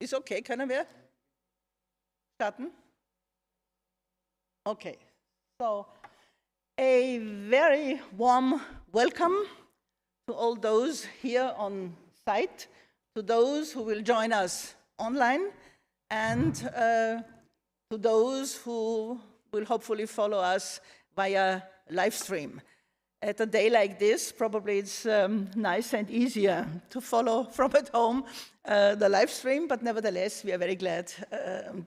Ist okay, können wir starten? Okay, so a very warm welcome to all those here on site, to those who will join us online, and to those who will hopefully follow us via live stream. At a day like this, probably it's nice and easier to follow from at home the live stream, but nevertheless, we are very glad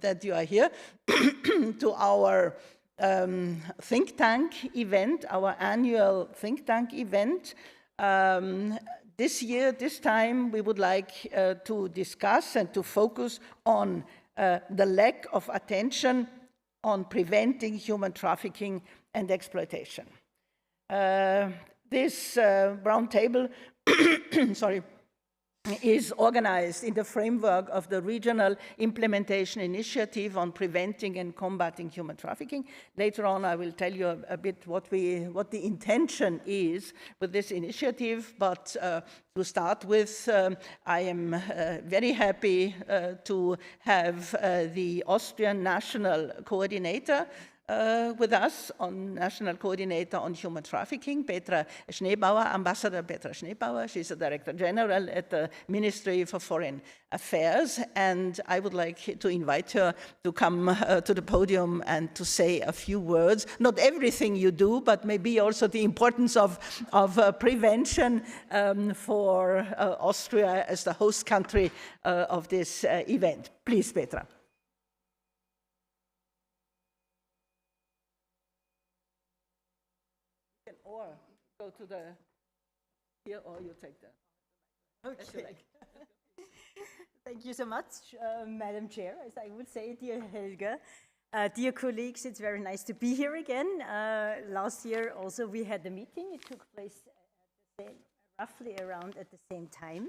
that you are here to our think tank event, our annual think tank event. This year, this time, we would like to discuss and to focus on the lack of attention on preventing human trafficking and exploitation. This round table sorry, is organized in the framework of the Regional Implementation Initiative on Preventing and Combating Human Trafficking. Later on, I will tell you a bit what the intention is with this initiative, but to start with, I am very happy to have the Austrian National Coordinator with us, National Coordinator on Human Trafficking, Petra Schneebauer, Ambassador Petra Schneebauer. She's the Director General at the Ministry for Foreign Affairs, and I would like to invite her to come to the podium and to say a few words. Not everything you do, but maybe also the importance of prevention for Austria as the host country of this event. Please, Petra. Or go to the here, or you take the. Okay. Thank you so much, Madam Chair, as I would say, dear Helga. Dear colleagues, it's very nice to be here again. Last year also we had the meeting. It took place roughly around at the same time.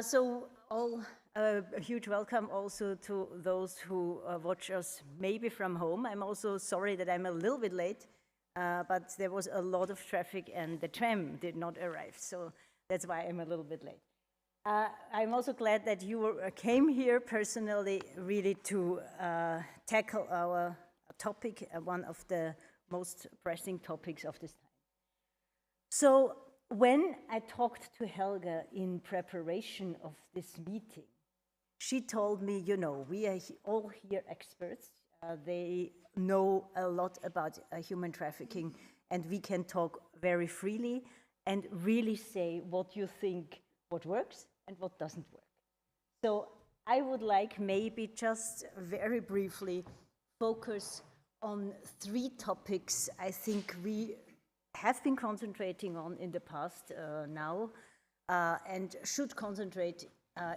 So a huge welcome also to those who watch us maybe from home. I'm also sorry that I'm a little bit late. But there was a lot of traffic and the tram did not arrive, so that's why I'm a little bit late. I'm also glad that you came here personally really to tackle our topic, one of the most pressing topics of this time. So when I talked to Helga in preparation of this meeting, she told me, you know, we are all here experts. They know a lot about human trafficking, and we can talk very freely and really say what you think, what works and what doesn't work. So I would like maybe just very briefly focus on 3 topics I think we have been concentrating on in the past now and should concentrate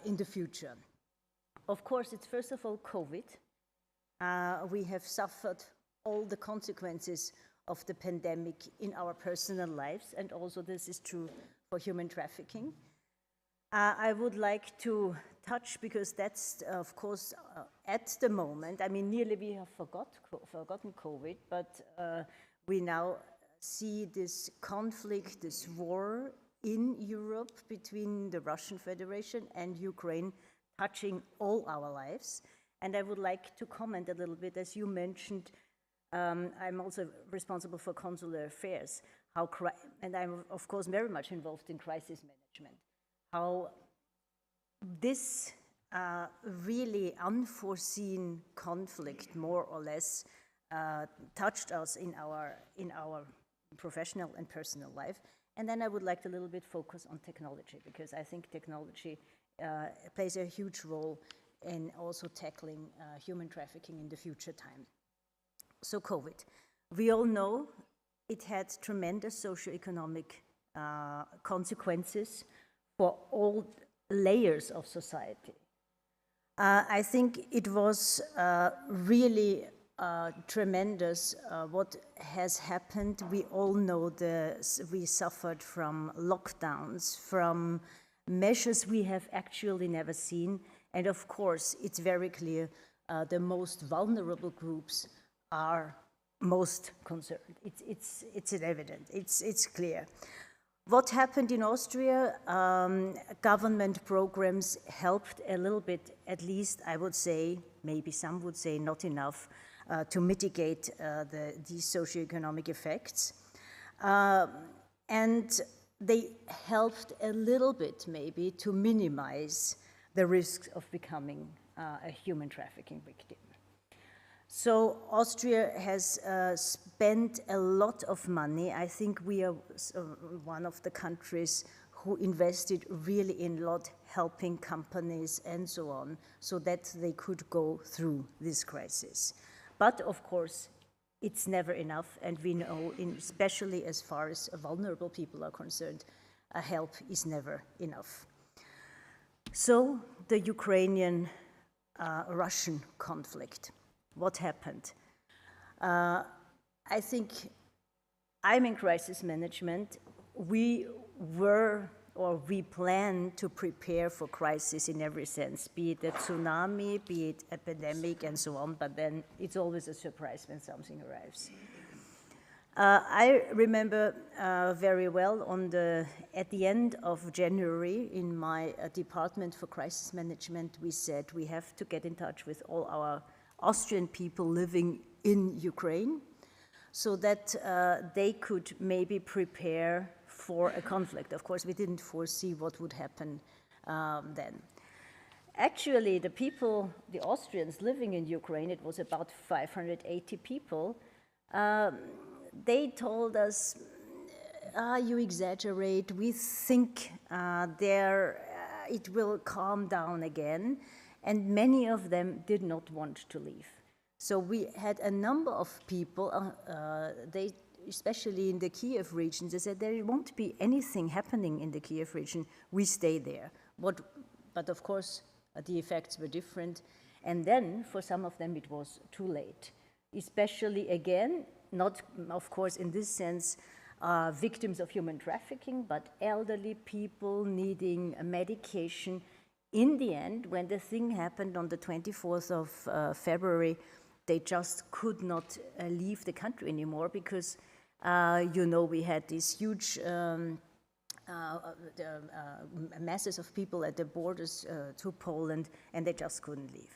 in the future. Of course, it's first of all COVID. We have suffered all the consequences of the pandemic in our personal lives, and also this is true for human trafficking. I would like to touch, because that's, of course, at the moment, I mean, nearly we have forgotten COVID, but we now see this conflict, this war in Europe between the Russian Federation and Ukraine touching all our lives. And I would like to comment a little bit, as you mentioned, I'm also responsible for consular affairs, and I'm of course very much involved in crisis management, how this really unforeseen conflict, more or less, touched us in our professional and personal life. And then I would like to a little bit focus on technology, because I think technology plays a huge role in also tackling human trafficking in the future time. So COVID, we all know it had tremendous socioeconomic consequences for all layers of society. I think it was really tremendous what has happened. We all know we suffered from lockdowns, from measures we have actually never seen. And of course, it's very clear the most vulnerable groups are most concerned. It's evident, it's clear. What happened in Austria? Government programs helped a little bit, at least I would say, maybe some would say not enough, to mitigate these socioeconomic effects. And they helped a little bit maybe to minimize the risks of becoming a human trafficking victim. So Austria has spent a lot of money. I think we are one of the countries who invested really in a lot, helping companies and so on, so that they could go through this crisis. But of course, it's never enough, and we know, especially as far as vulnerable people are concerned, help is never enough. So the Ukrainian-Russian conflict. What happened? I think I'm in crisis management. We plan to prepare for crisis in every sense, be it a tsunami, be it epidemic, and so on, but then it's always a surprise when something arrives. I remember very well at the end of January in my department for crisis management, we said we have to get in touch with all our Austrian people living in Ukraine so that they could maybe prepare for a conflict. Of course, we didn't foresee what would happen then. Actually, the people, the Austrians living in Ukraine, it was about 580 people, they told us, you exaggerate, we think it will calm down again. And many of them did not want to leave. So we had a number of people, especially in the Kiev region, they said there won't be anything happening in the Kiev region, we stay there. But of course, the effects were different. And then for some of them it was too late. Especially again, not of course in this sense, victims of human trafficking, but elderly people needing medication. In the end, when the thing happened on the 24th of February, they just could not leave the country anymore because, we had these huge masses of people at the borders to Poland, and they just couldn't leave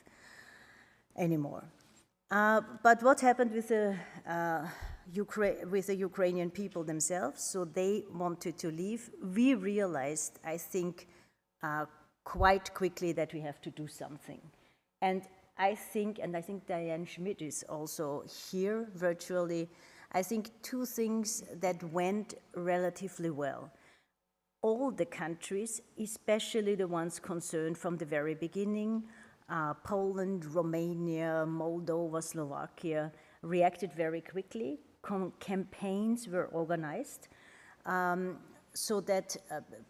anymore. But what happened with the Ukrainian people themselves? So they wanted to leave. We realized, I think, quite quickly that we have to do something. And I think Diane Schmidt is also here virtually, I think two things that went relatively well. All the countries, especially the ones concerned from the very beginning, Poland, Romania, Moldova, Slovakia, reacted very quickly. Campaigns were organized. So that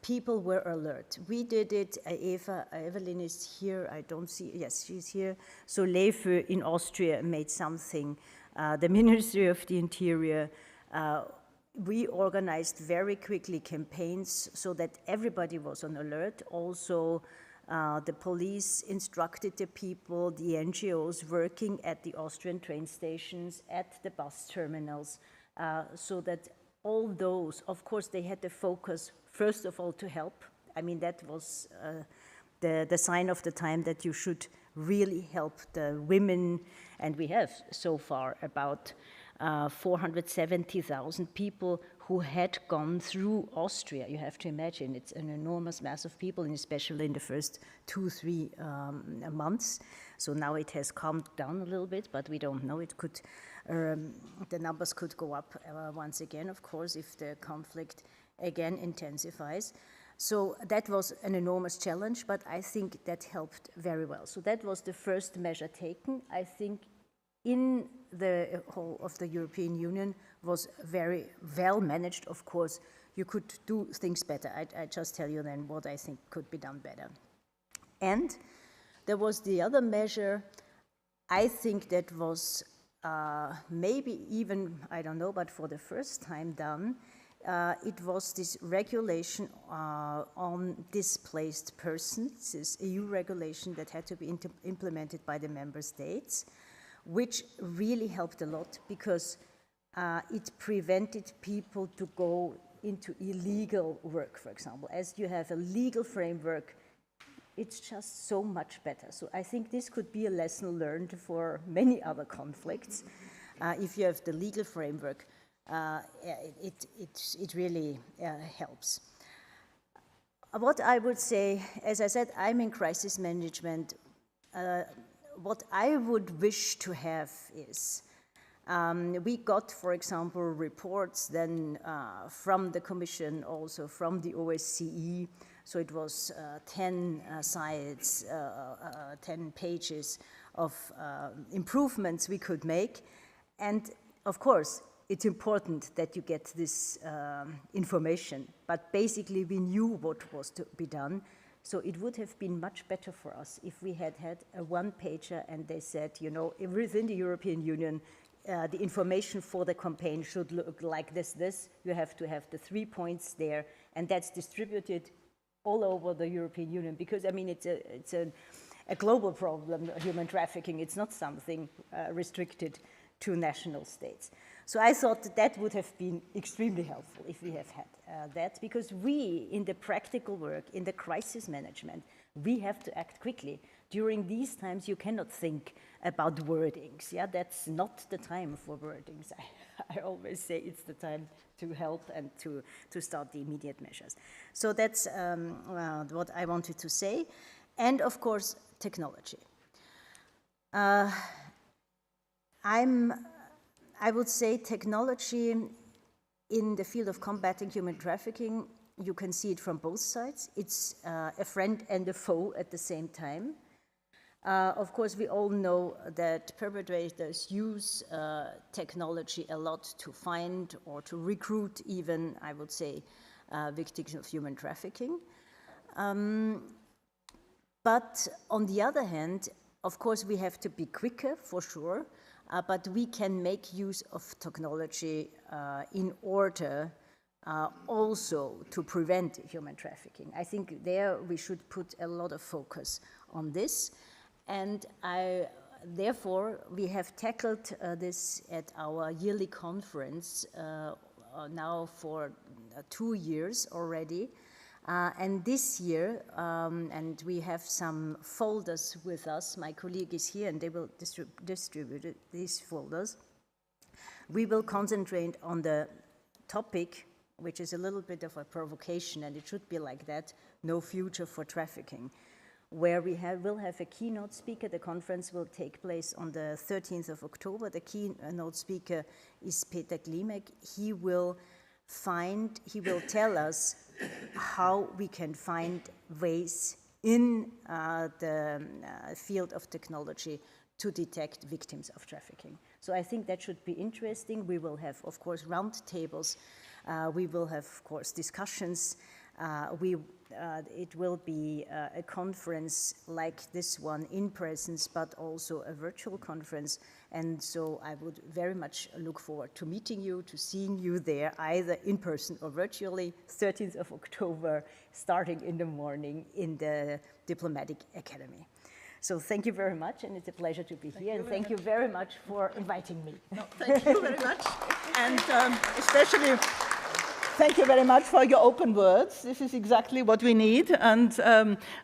people were alert. We did it, Evelyn is here, I don't see, yes, she's here. So lawful in Austria made something. The Ministry of the Interior, we organized very quickly campaigns so that everybody was on alert. Also, the police instructed the people, the NGOs working at the Austrian train stations, at the bus terminals, so that all those, of course, they had the focus, first of all, to help. I mean, that was the sign of the time that you should really help the women. And we have so far about 470,000 people who had gone through Austria. You have to imagine, it's an enormous mass of people, and especially in the first 2-3 months. So now it has calmed down a little bit, but we don't know. It could, the numbers could go up once again, of course, if the conflict again intensifies. So that was an enormous challenge, but I think that helped very well. So that was the first measure taken. I think in the whole of the European Union was very well managed. Of course, you could do things better. I just tell you then what I think could be done better. And there was the other measure, I think that was maybe even, I don't know, but for the first time done, it was this regulation on displaced persons, this EU regulation that had to be implemented by the member states, which really helped a lot because it prevented people to go into illegal work, for example. As you have a legal framework, it's just so much better. So I think this could be a lesson learned for many other conflicts. If you have the legal framework, it really helps. What I would say, as I said, I'm in crisis management. What I would wish to have is, we got, for example, reports then from the Commission, also from the OSCE. So it was 10 sides, 10 pages of improvements we could make. And of course, it's important that you get this information. But basically, we knew what was to be done. So it would have been much better for us if we had had a one-pager and they said, you know, within the European Union, the information for the campaign should look like this. You have to have the 3 points there, and that's distributed all over the European Union, because I mean it's a global problem, human trafficking. It's not something restricted to national states. So I thought that would have been extremely helpful if we have had that, because we, in the practical work, in the crisis management, we have to act quickly. During these times, you cannot think about wordings. Yeah, that's not the time for wordings. I always say it's the time to help and to start the immediate measures. So that's what I wanted to say. And of course, technology. I would say technology in the field of combating human trafficking, you can see it from both sides. It's a friend and a foe at the same time. Of course, we all know that perpetrators use technology a lot to find or to recruit even, I would say, victims of human trafficking. But on the other hand, of course, we have to be quicker, for sure, but we can make use of technology in order also to prevent human trafficking. I think there we should put a lot of focus on this. And therefore, we have tackled this at our yearly conference now for 2 years already. And this year, and we have some folders with us, my colleague is here and they will distribute these folders. We will concentrate on the topic, which is a little bit of a provocation, and it should be like that, no future for trafficking, where we will have a keynote speaker. The conference will take place on the 13th of October. The keynote speaker is Peter Klimek. He will tell us how we can find ways in the field of technology to detect victims of trafficking. So I think that should be interesting. We will have, of course, round tables. We will have, of course, discussions. It will be a conference like this one in presence, but also a virtual conference. And so I would very much look forward to meeting you, to seeing you there, either in person or virtually, 13th of October, starting in the morning in the Diplomatic Academy. So thank you very much, and it's a pleasure to be here. And thank you very much for inviting me. No, thank you very much. And especially, thank you very much for your open words. This is exactly what we need and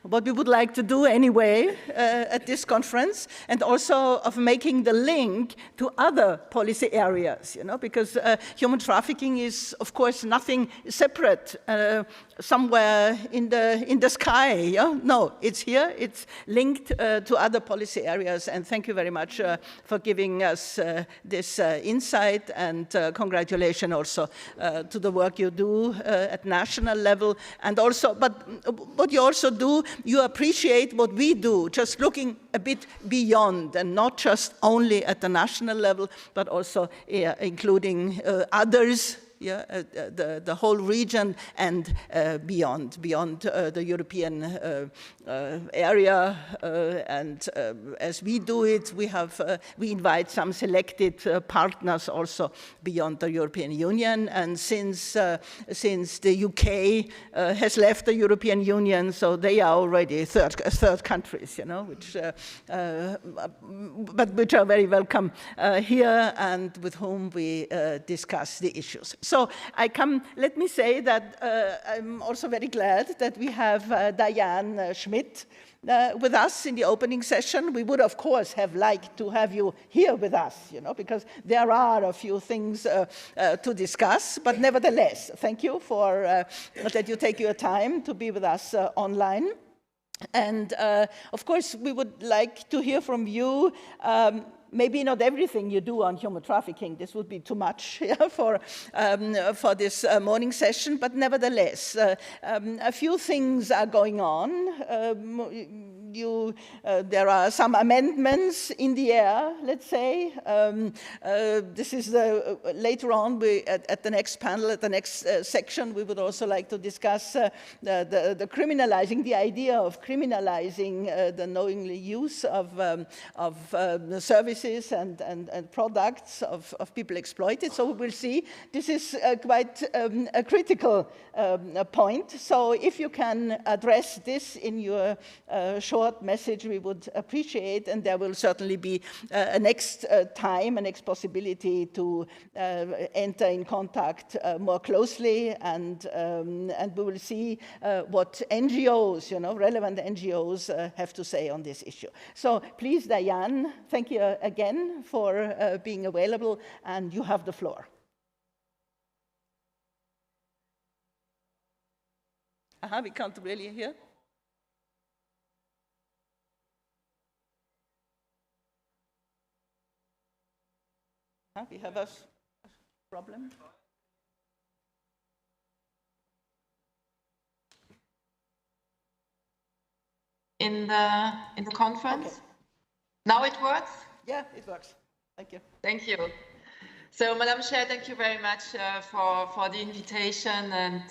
what we would like to do anyway at this conference, and also of making the link to other policy areas, you know, because human trafficking is, of course, nothing separate somewhere in the sky. Yeah? No, it's here. It's linked to other policy areas. And thank you very much for giving us this insight, and congratulations also to the work you do at national level. And also, but what you also do, you appreciate what we do, just looking a bit beyond, and not just only at the national level, but also including others. Yeah, the whole region and beyond the European area. And as we do it, we invite some selected partners also beyond the European Union. And since the UK has left the European Union, so they are already third countries, you know, which are very welcome here, and with whom we discuss the issues. So let me say that I'm also very glad that we have Diane Schmidt with us in the opening session. We would, of course, have liked to have you here with us, because there are a few things to discuss. But nevertheless, thank you for that you take your time to be with us online. And of course, we would like to hear from you. Maybe not everything you do on human trafficking. This would be too much for this morning session, but nevertheless, a few things are going on. There are some amendments in the air, let's say. This is later on, at the next panel, at the next section, we would also like to discuss the criminalizing, the idea of criminalizing the knowingly use of the services and products of people exploited. So we will see. This is quite a critical point. So if you can address this in your short message, we would appreciate, and there will certainly be a next time, a next possibility to enter in contact more closely, and we will see what NGOs, relevant NGOs have to say on this issue. So please, Diane, thank you again for being available, and you have the floor. We can't really hear. We have a problem. In the conference? Okay. Now it works? Yeah, it works. Thank you. Thank you. So, Madam Chair, thank you very much for the invitation and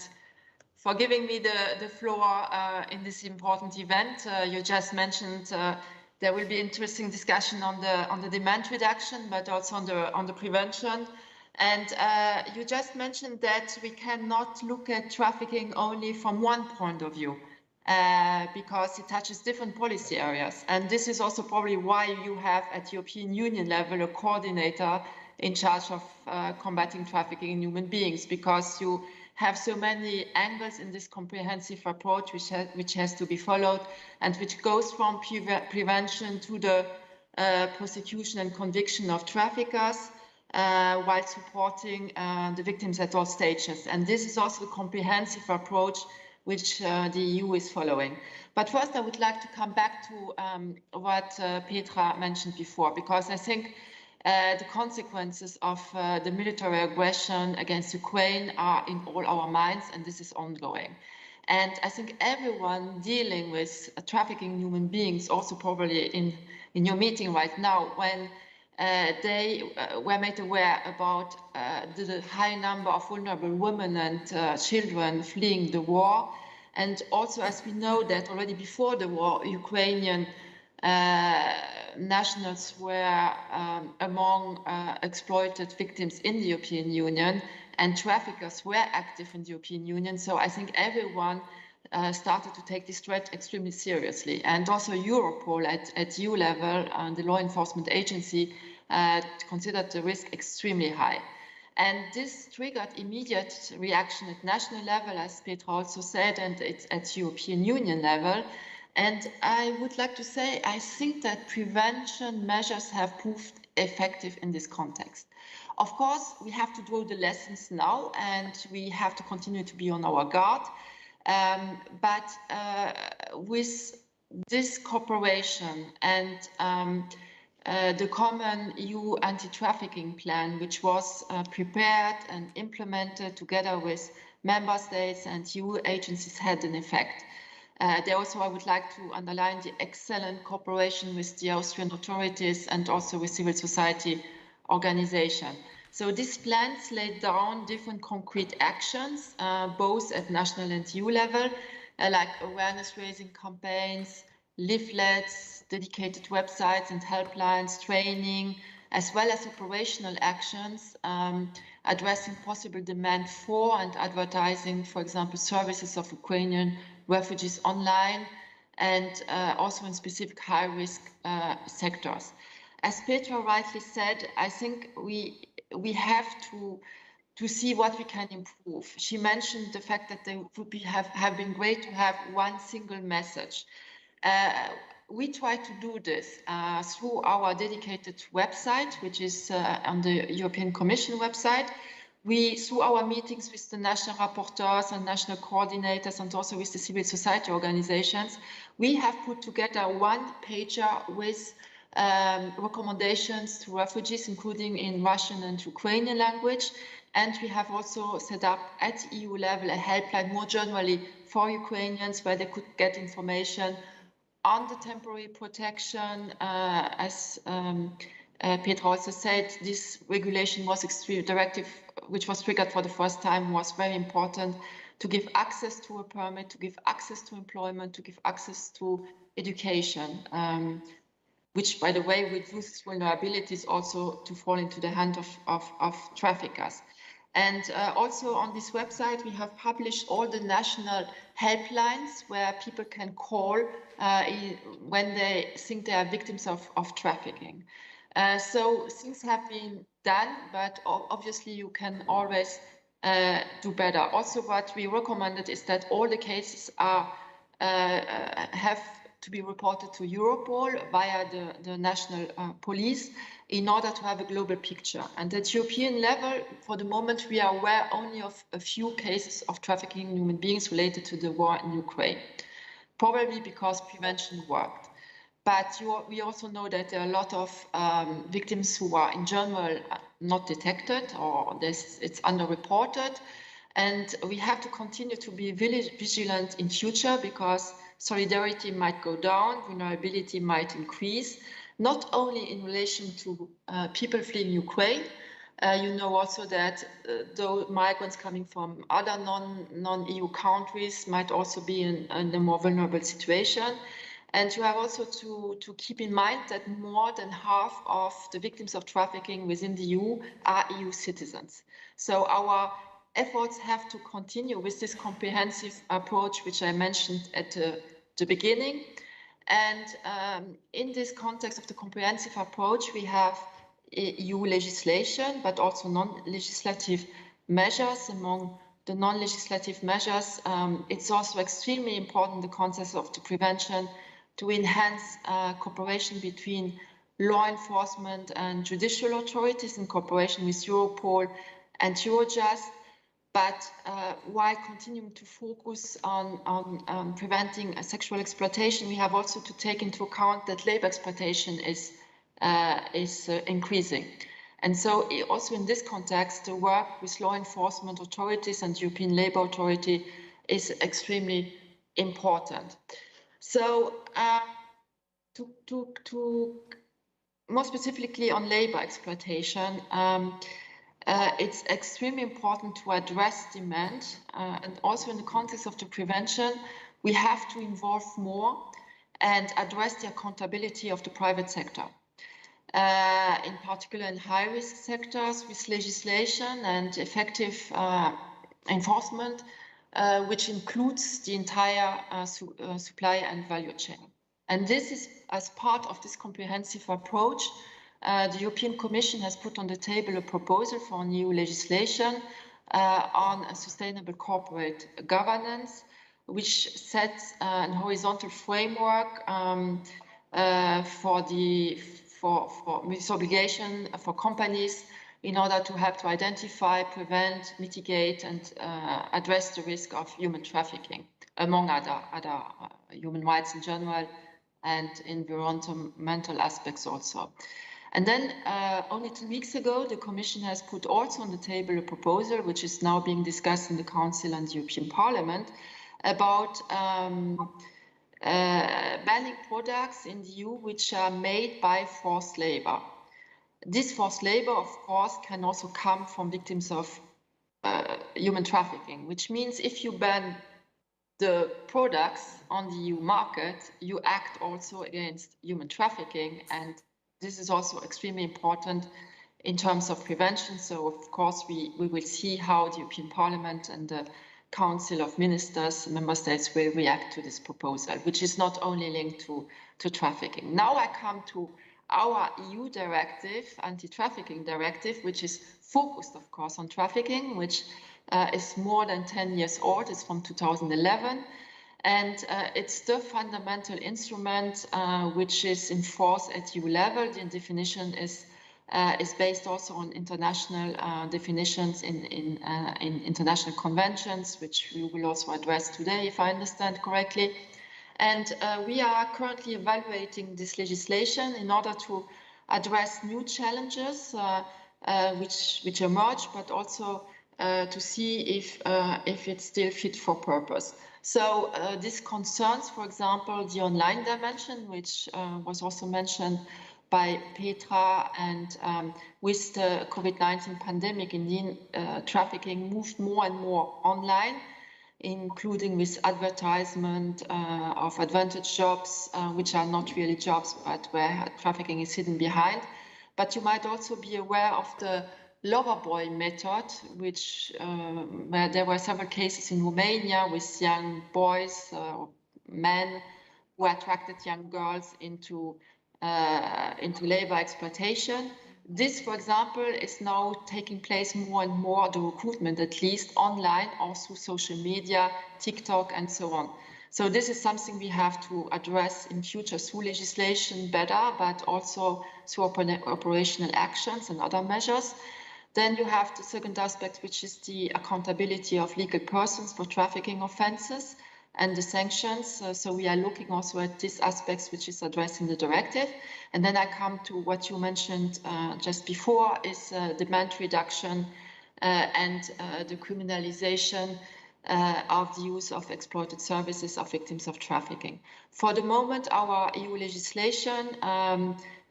for giving me the floor in this important event. You just mentioned there will be interesting discussion on the demand reduction, but also on the prevention. And you just mentioned that we cannot look at trafficking only from one point of view, because it touches different policy areas. And this is also probably why you have at European Union level a coordinator in charge of combating trafficking in human beings, because you have so many angles in this comprehensive approach which has to be followed, and which goes from prevention to the prosecution and conviction of traffickers, while supporting the victims at all stages. And this is also a comprehensive approach which the EU is following. But first I would like to come back to what Petra mentioned before, because I think the consequences of the military aggression against Ukraine are in all our minds, and this is ongoing. And I think everyone dealing with trafficking human beings, also probably in your meeting right now, when they were made aware about the high number of vulnerable women and children fleeing the war. And also, as we know that already before the war, Ukrainian nationals were among exploited victims in the European Union, and traffickers were active in the European Union. So I think everyone started to take this threat extremely seriously. And also Europol at EU level, the law enforcement agency, considered the risk extremely high. And this triggered immediate reaction at national level, as Petra also said, and it's at European Union level. And I would like to say, I think that prevention measures have proved effective in this context. Of course, we have to draw the lessons now, and we have to continue to be on our guard. But with this cooperation and the common EU anti-trafficking plan, which was prepared and implemented together with member states and EU agencies, had an effect. There also, I would like to underline the excellent cooperation with the Austrian authorities and also with civil society organizations. So these plans laid down different concrete actions, both at national and EU level, like awareness-raising campaigns, leaflets, dedicated websites and helplines, training, as well as operational actions addressing possible demand for and advertising, for example, services of Ukrainian refugees online, and also in specific high-risk sectors. As Petra rightly said, I think we have to to see what we can improve. She mentioned the fact that they would have been great to have one single message. We try to do this through our dedicated website, which is on the European Commission website. Through our meetings with the national rapporteurs and national coordinators and also with the civil society organizations, we have put together one pager with recommendations to refugees, including in Russian and Ukrainian language. And we have also set up at EU level a helpline more generally for Ukrainians where they could get information on the temporary protection. As Petra also said, this regulation was directive, which was triggered for the first time, was very important to give access to a permit, to give access to employment, to give access to education, which, by the way, reduces vulnerabilities also to fall into the hand of traffickers. And also on this website, we have published all the national helplines where people can call when they think they are victims of trafficking. So things have been done, but obviously you can always do better. Also, what we recommended is that all the cases have to be reported to Europol via the national police in order to have a global picture. And at European level, for the moment, we are aware only of a few cases of trafficking in human beings related to the war in Ukraine, probably because prevention worked. But we also know that there are a lot of victims who are in general not detected or it's underreported. And we have to continue to be vigilant in future because solidarity might go down, vulnerability might increase, not only in relation to people fleeing Ukraine. You know also that though migrants coming from other non-EU countries might also be in a more vulnerable situation. And you have also to keep in mind that more than half of the victims of trafficking within the EU are EU citizens. So our efforts have to continue with this comprehensive approach, which I mentioned at the beginning. And in this context of the comprehensive approach, we have EU legislation, but also non-legislative measures. Among the non-legislative measures, it's also extremely important, the concept of the prevention, to enhance cooperation between law enforcement and judicial authorities in cooperation with Europol and Eurojust, but while continuing to focus on preventing sexual exploitation, we have also to take into account that labor exploitation is increasing. And so also in this context, the work with law enforcement authorities and European Labour Authority is extremely important. So to more specifically on labor exploitation, it's extremely important to address demand and also in the context of the prevention, we have to involve more and address the accountability of the private sector. In particular in high-risk sectors with legislation and effective enforcement, which includes the entire supply and value chain. And this is as part of this comprehensive approach. The European Commission has put on the table a proposal for new legislation on a sustainable corporate governance, which sets a horizontal framework with obligation for companies in order to help to identify, prevent, mitigate, and address the risk of human trafficking, among other human rights in general and environmental aspects also. And then only 2 weeks ago, the Commission has put also on the table a proposal, which is now being discussed in the Council and the European Parliament, about banning products in the EU which are made by forced labor. This forced labor, of course, can also come from victims of human trafficking, which means if you ban the products on the EU market, you act also against human trafficking. And this is also extremely important in terms of prevention. So, of course, we will see how the European Parliament and the Council of Ministers, member states will react to this proposal, which is not only linked to trafficking. Now I come to our EU directive, anti-trafficking directive, which is focused, of course, on trafficking, which is more than 10 years old. It's from 2011. And it's the fundamental instrument which is in force at EU level. The definition is based also on international definitions in international conventions, which we will also address today, if I understand correctly. And we are currently evaluating this legislation in order to address new challenges which emerge, but also to see if it's still fit for purpose. So this concerns, for example, the online dimension, which was also mentioned by Petra, and with the COVID-19 pandemic, indeed, trafficking moved more and more online, including with advertisement of advantage jobs, which are not really jobs, but where trafficking is hidden behind. But you might also be aware of the lover boy method, which where there were several cases in Romania with young boys, men, who attracted young girls into labor exploitation. This, for example, is now taking place more and more, the recruitment at least, online or through social media, TikTok, and so on. So this is something we have to address in future through legislation better, but also through operational actions and other measures. Then you have the second aspect, which is the accountability of legal persons for trafficking offenses and the sanctions. So we are looking also at these aspects, which is addressed in the directive. And then I come to what you mentioned just before, is demand reduction and the criminalization of the use of exploited services of victims of trafficking. For the moment, our EU legislation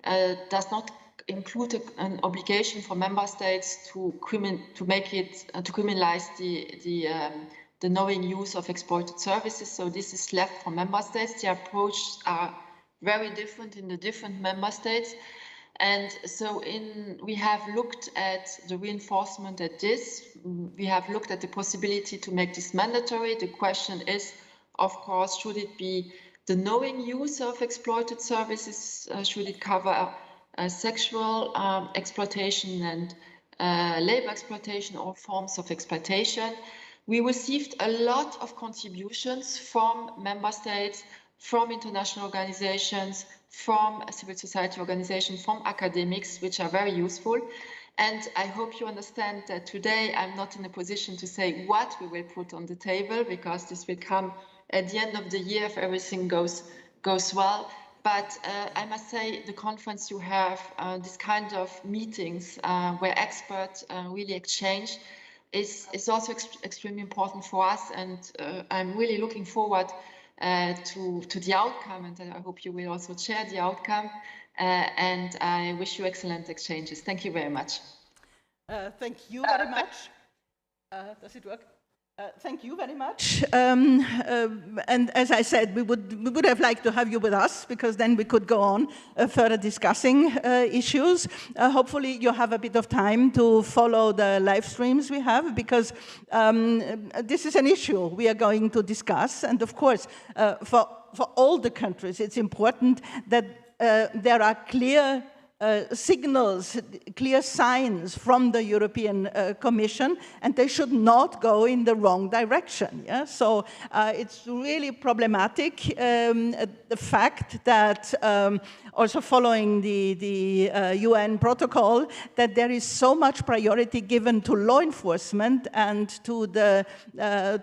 does not include an obligation for member states to criminalize the knowing use of exploited services. So this is left for member states. The approaches are very different in the different member states. And so we have looked at the reinforcement at this. We have looked at the possibility to make this mandatory. The question is, of course, should it be the knowing use of exploited services? Should it cover sexual exploitation and labor exploitation, or forms of exploitation? We received a lot of contributions from member states, from international organizations, from civil society organizations, from academics, which are very useful. And I hope you understand that today I'm not in a position to say what we will put on the table, because this will come at the end of the year if everything goes well. But I must say, the conference you have, this kind of meetings where experts really exchange, is also extremely important for us. And I'm really looking forward to the outcome, and I hope you will also share the outcome. And I wish you excellent exchanges. Thank you very much. Thank you very much. Does it work? Thank you very much. And as I said, we would have liked to have you with us, because then we could go on further discussing issues. Hopefully you have a bit of time to follow the live streams we have, because this is an issue we are going to discuss. And of course, for all the countries, it's important that there are clear signals, clear signs from the European Commission, and they should not go in the wrong direction. Yeah? So it's really problematic, the fact that also following the UN protocol, that there is so much priority given to law enforcement and to the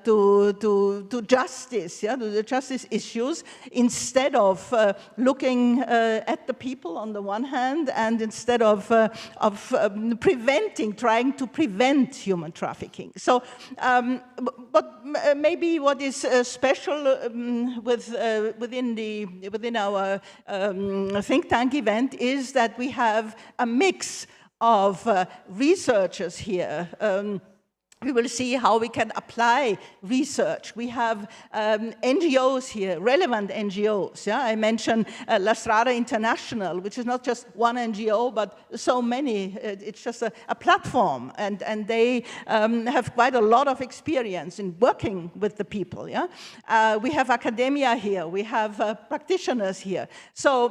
to justice, yeah, to the justice issues, instead of looking at the people on the one hand, and instead of trying to prevent human trafficking. So, but maybe what is special within our think tank event is that we have a mix of researchers here. we will see how we can apply research. We have NGOs here, relevant NGOs. Yeah? I mentioned La Strada International, which is not just one NGO, but so many. It's just a platform, and they have quite a lot of experience in working with the people. Yeah? We have academia here. We have practitioners here. So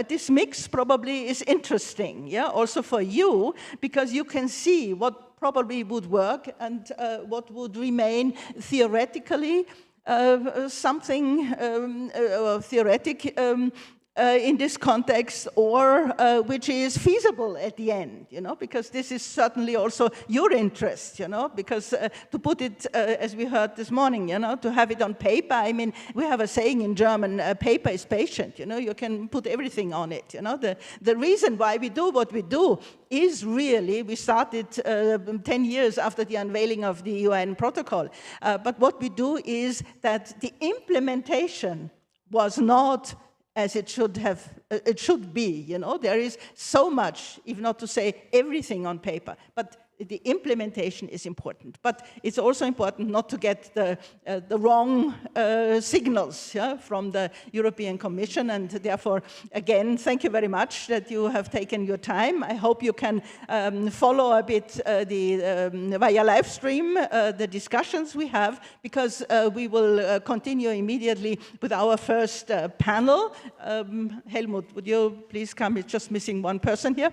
this mix probably is interesting, yeah? Also for you, because you can see what probably would work and what would remain theoretically something theoretic in this context, or which is feasible at the end, you know, because this is certainly also your interest, you know, because to put it, as we heard this morning, you know, to have it on paper, I mean, we have a saying in German, paper is patient, you know, you can put everything on it, you know. The reason why we do what we do is really, we started 10 years after the unveiling of the UN protocol, but what we do is that the implementation was not as it should be, you know. There is so much, if not to say everything on paper, but the implementation is important. But it's also important not to get the wrong signals, yeah, from the European Commission, and therefore, again, thank you very much that you have taken your time. I hope you can follow a bit via live stream the discussions we have, because we will continue immediately with our first panel. Helmut, would you please come? It's just missing one person here.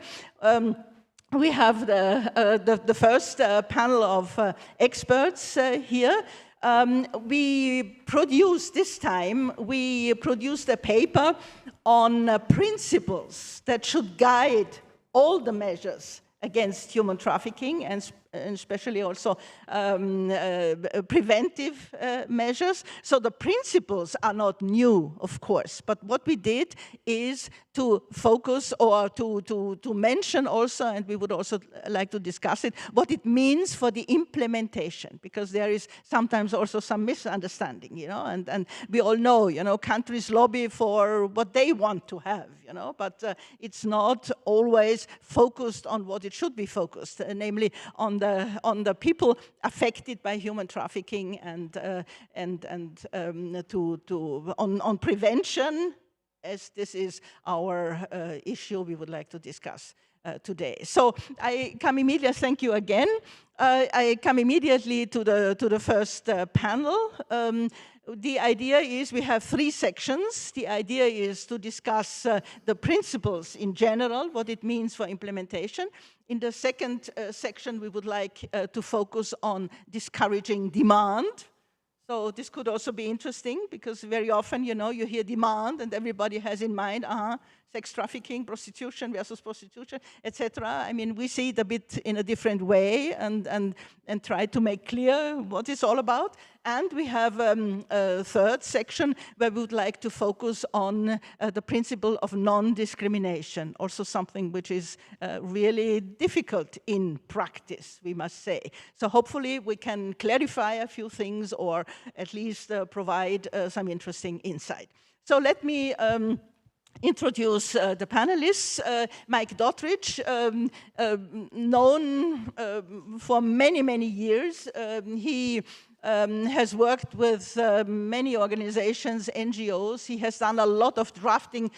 We have the first panel of experts here. We produced a paper on principles that should guide all the measures against human trafficking, and especially also preventive measures. So the principles are not new, of course, but what we did is to focus, or to mention also, and we would also like to discuss it, what it means for the implementation, because there is sometimes also some misunderstanding, you know, and we all know, you know, countries lobby for what they want to have, you know, but it's not always focused on what it should be focused, namely on the people affected by human trafficking, and on prevention, as this is our issue we would like to discuss today. So I come immediately, thank you again. I come immediately to the first panel. The idea is we have 3 sections. The idea is to discuss the principles in general, what it means for implementation. In the second section, we would like to focus on discouraging demand. So this could also be interesting, because very often, you know, you hear demand and everybody has in mind, sex trafficking, prostitution versus prostitution, etc. I mean, we see it a bit in a different way, and try to make clear what it's all about. And we have a third section where we would like to focus on the principle of non-discrimination, also something which is really difficult in practice, we must say. So hopefully we can clarify a few things, or at least provide some interesting insight. So let me introduce the panelists. Mike Dottridge, known for many, many years. He has worked with many organizations, NGOs. He has done a lot of drafting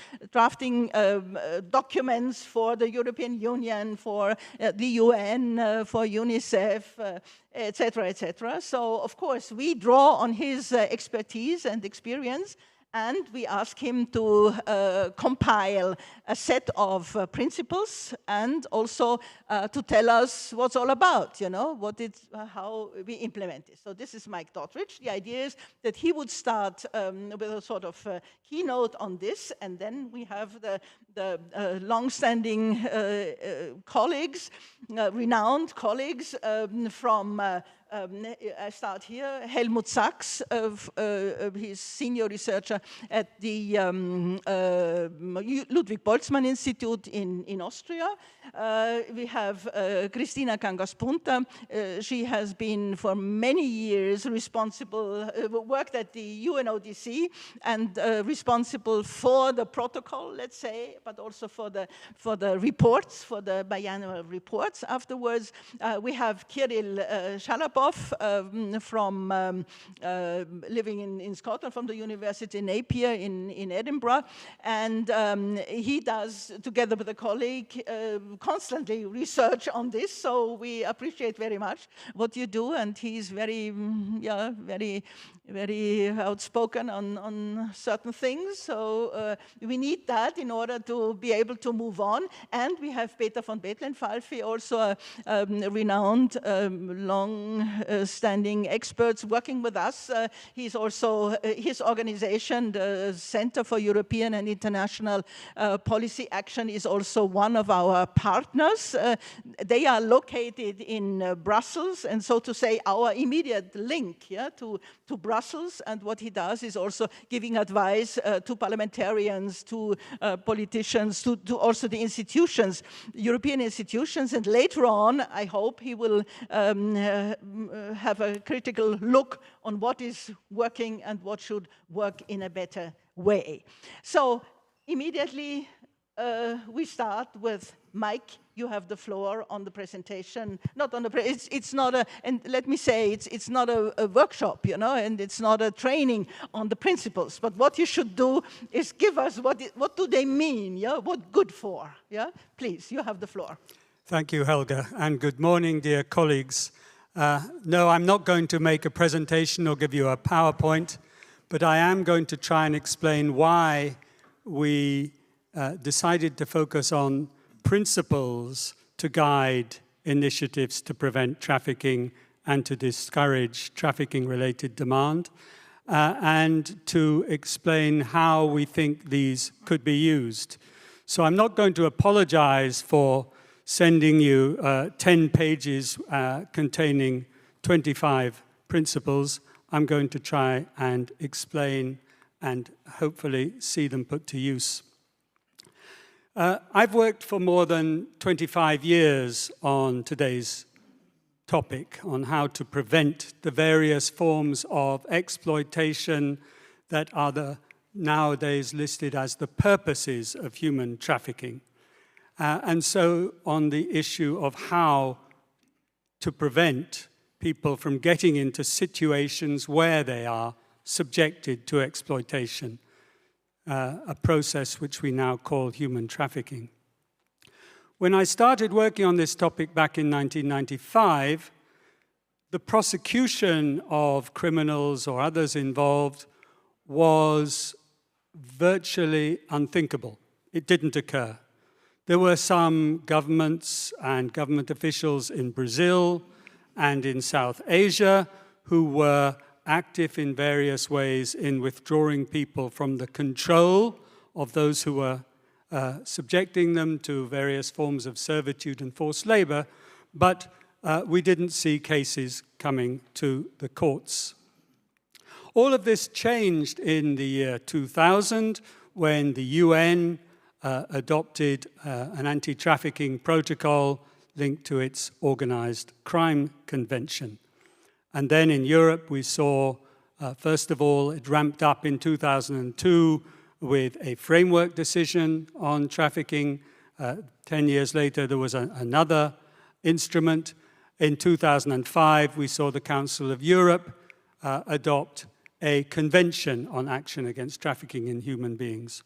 documents for the European Union, for the UN, for UNICEF, etc., etc. So, of course, we draw on his expertise and experience, and we ask him to compile a set of principles, and also to tell us what's all about, you know, how we implement it. So this is Mike Dottridge. The idea is that he would start with a sort of keynote on this, and then we have the long-standing colleagues, renowned colleagues from I start here. Helmut Sachs, he's senior researcher at the Ludwig Boltzmann Institute in Austria. We have Cristina Cangas-Punta. She has been for many years responsible, worked at the UNODC and responsible for the protocol, let's say, but also for the reports, for the biannual reports. Afterwards, we have Kirill Shalapov from living in Scotland, from the University Napier in Edinburgh, and he does, together with a colleague, constantly research on this. So we appreciate very much what you do, and he's very, very outspoken on certain things. So we need that in order to be able to move on. And we have Peter von Bethlen-Falfi, also a renowned, long-standing experts working with us. He's also, his organization, the Center for European and International Policy Action, is also one of our partners. They are located in Brussels, and so to say, our immediate link to Brussels. And what he does is also giving advice to parliamentarians, to politicians, to also the institutions, European institutions. And later on, I hope he will have a critical look on what is working and what should work in a better way. So immediately, we start with Mike. You have the floor on the presentation. Not on the it's not a, and let me say, it's not a workshop, you know, and it's not a training on the principles. But what you should do is give us what do they mean, yeah? What good for, yeah? Please, you have the floor. Thank you, Helga, and good morning, dear colleagues. No, I'm not going to make a presentation or give you a PowerPoint, but I am going to try and explain why we decided to focus on principles to guide initiatives to prevent trafficking and to discourage trafficking-related demand, and to explain how we think these could be used. So I'm not going to apologize for sending you 10 pages containing 25 principles. I'm going to try and explain and hopefully see them put to use. I've worked for more than 25 years on today's topic, on how to prevent the various forms of exploitation that are nowadays listed as the purposes of human trafficking. And so on the issue of how to prevent people from getting into situations where they are subjected to exploitation. A process which we now call human trafficking. When I started working on this topic back in 1995, the prosecution of criminals or others involved was virtually unthinkable. It didn't occur. There were some governments and government officials in Brazil and in South Asia who were active in various ways in withdrawing people from the control of those who were subjecting them to various forms of servitude and forced labor, but we didn't see cases coming to the courts. All of this changed in the year 2000 when the UN adopted an anti-trafficking protocol linked to its organized crime convention. And then in Europe, we saw, first of all, it ramped up in 2002 with a framework decision on trafficking. 10 years later, there was another instrument. In 2005, we saw the Council of Europe adopt a convention on action against trafficking in human beings.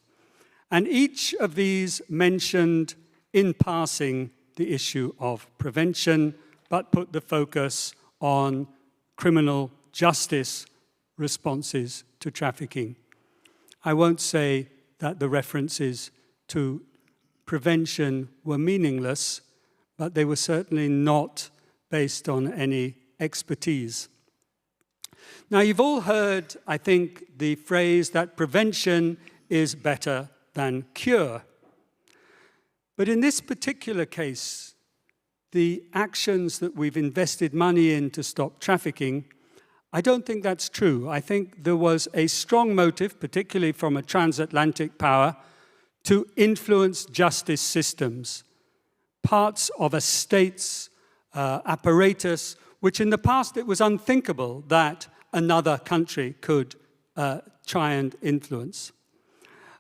And each of these mentioned in passing the issue of prevention, but put the focus on criminal justice responses to trafficking. I won't say that the references to prevention were meaningless, but they were certainly not based on any expertise. Now, you've all heard, I think, the phrase that prevention is better than cure. But in this particular case, the actions that we've invested money in to stop trafficking, I don't think that's true. I think there was a strong motive, particularly from a transatlantic power, to influence justice systems, parts of a state's apparatus, which in the past it was unthinkable that another country could try and influence.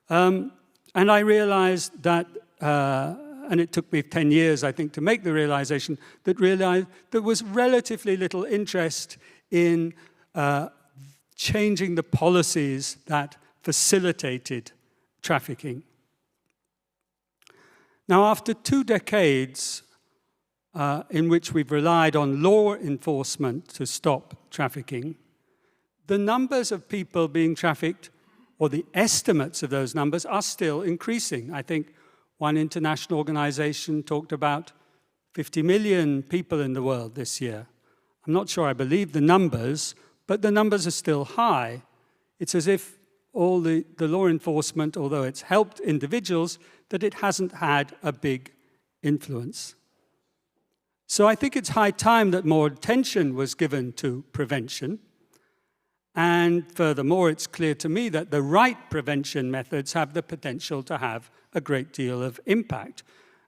And I realized that, and it took me 10 years, I think, to make the realization that there was relatively little interest in changing the policies that facilitated trafficking. Now, after 2 decades in which we've relied on law enforcement to stop trafficking, the numbers of people being trafficked, or the estimates of those numbers, are still increasing. I think one international organization talked about 50 million people in the world this year. I'm not sure I believe the numbers, but the numbers are still high. It's as if all the law enforcement, although it's helped individuals, that it hasn't had a big influence. So I think it's high time that more attention was given to prevention. And furthermore, it's clear to me that the right prevention methods have the potential to have a great deal of impact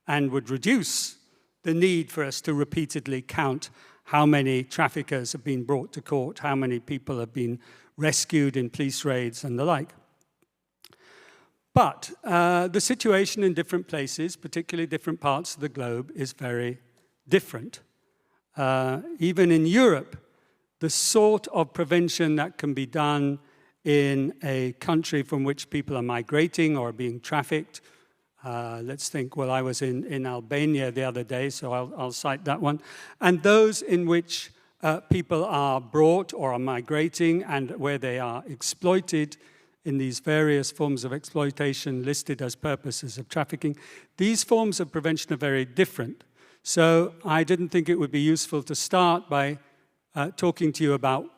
and would reduce the need for us to repeatedly count how many traffickers have been brought to court, how many people have been rescued in police raids and the like. But the situation in different places, particularly different parts of the globe, is very different. Even in Europe, the sort of prevention that can be done in a country from which people are migrating or being trafficked. Let's think, well, I was in Albania the other day, so I'll cite that one. And those in which people are brought or are migrating and where they are exploited in these various forms of exploitation listed as purposes of trafficking, these forms of prevention are very different. So I didn't think it would be useful to start by talking to you about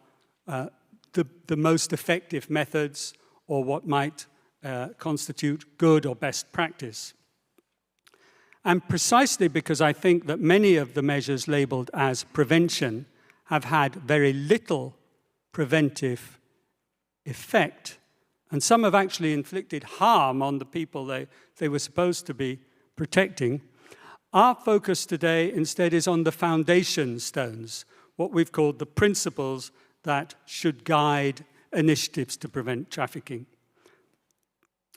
the most effective methods or what might constitute good or best practice. And precisely because I think that many of the measures labeled as prevention have had very little preventive effect, and some have actually inflicted harm on the people they were supposed to be protecting, our focus today instead is on the foundation stones, what we've called the principles that should guide initiatives to prevent trafficking.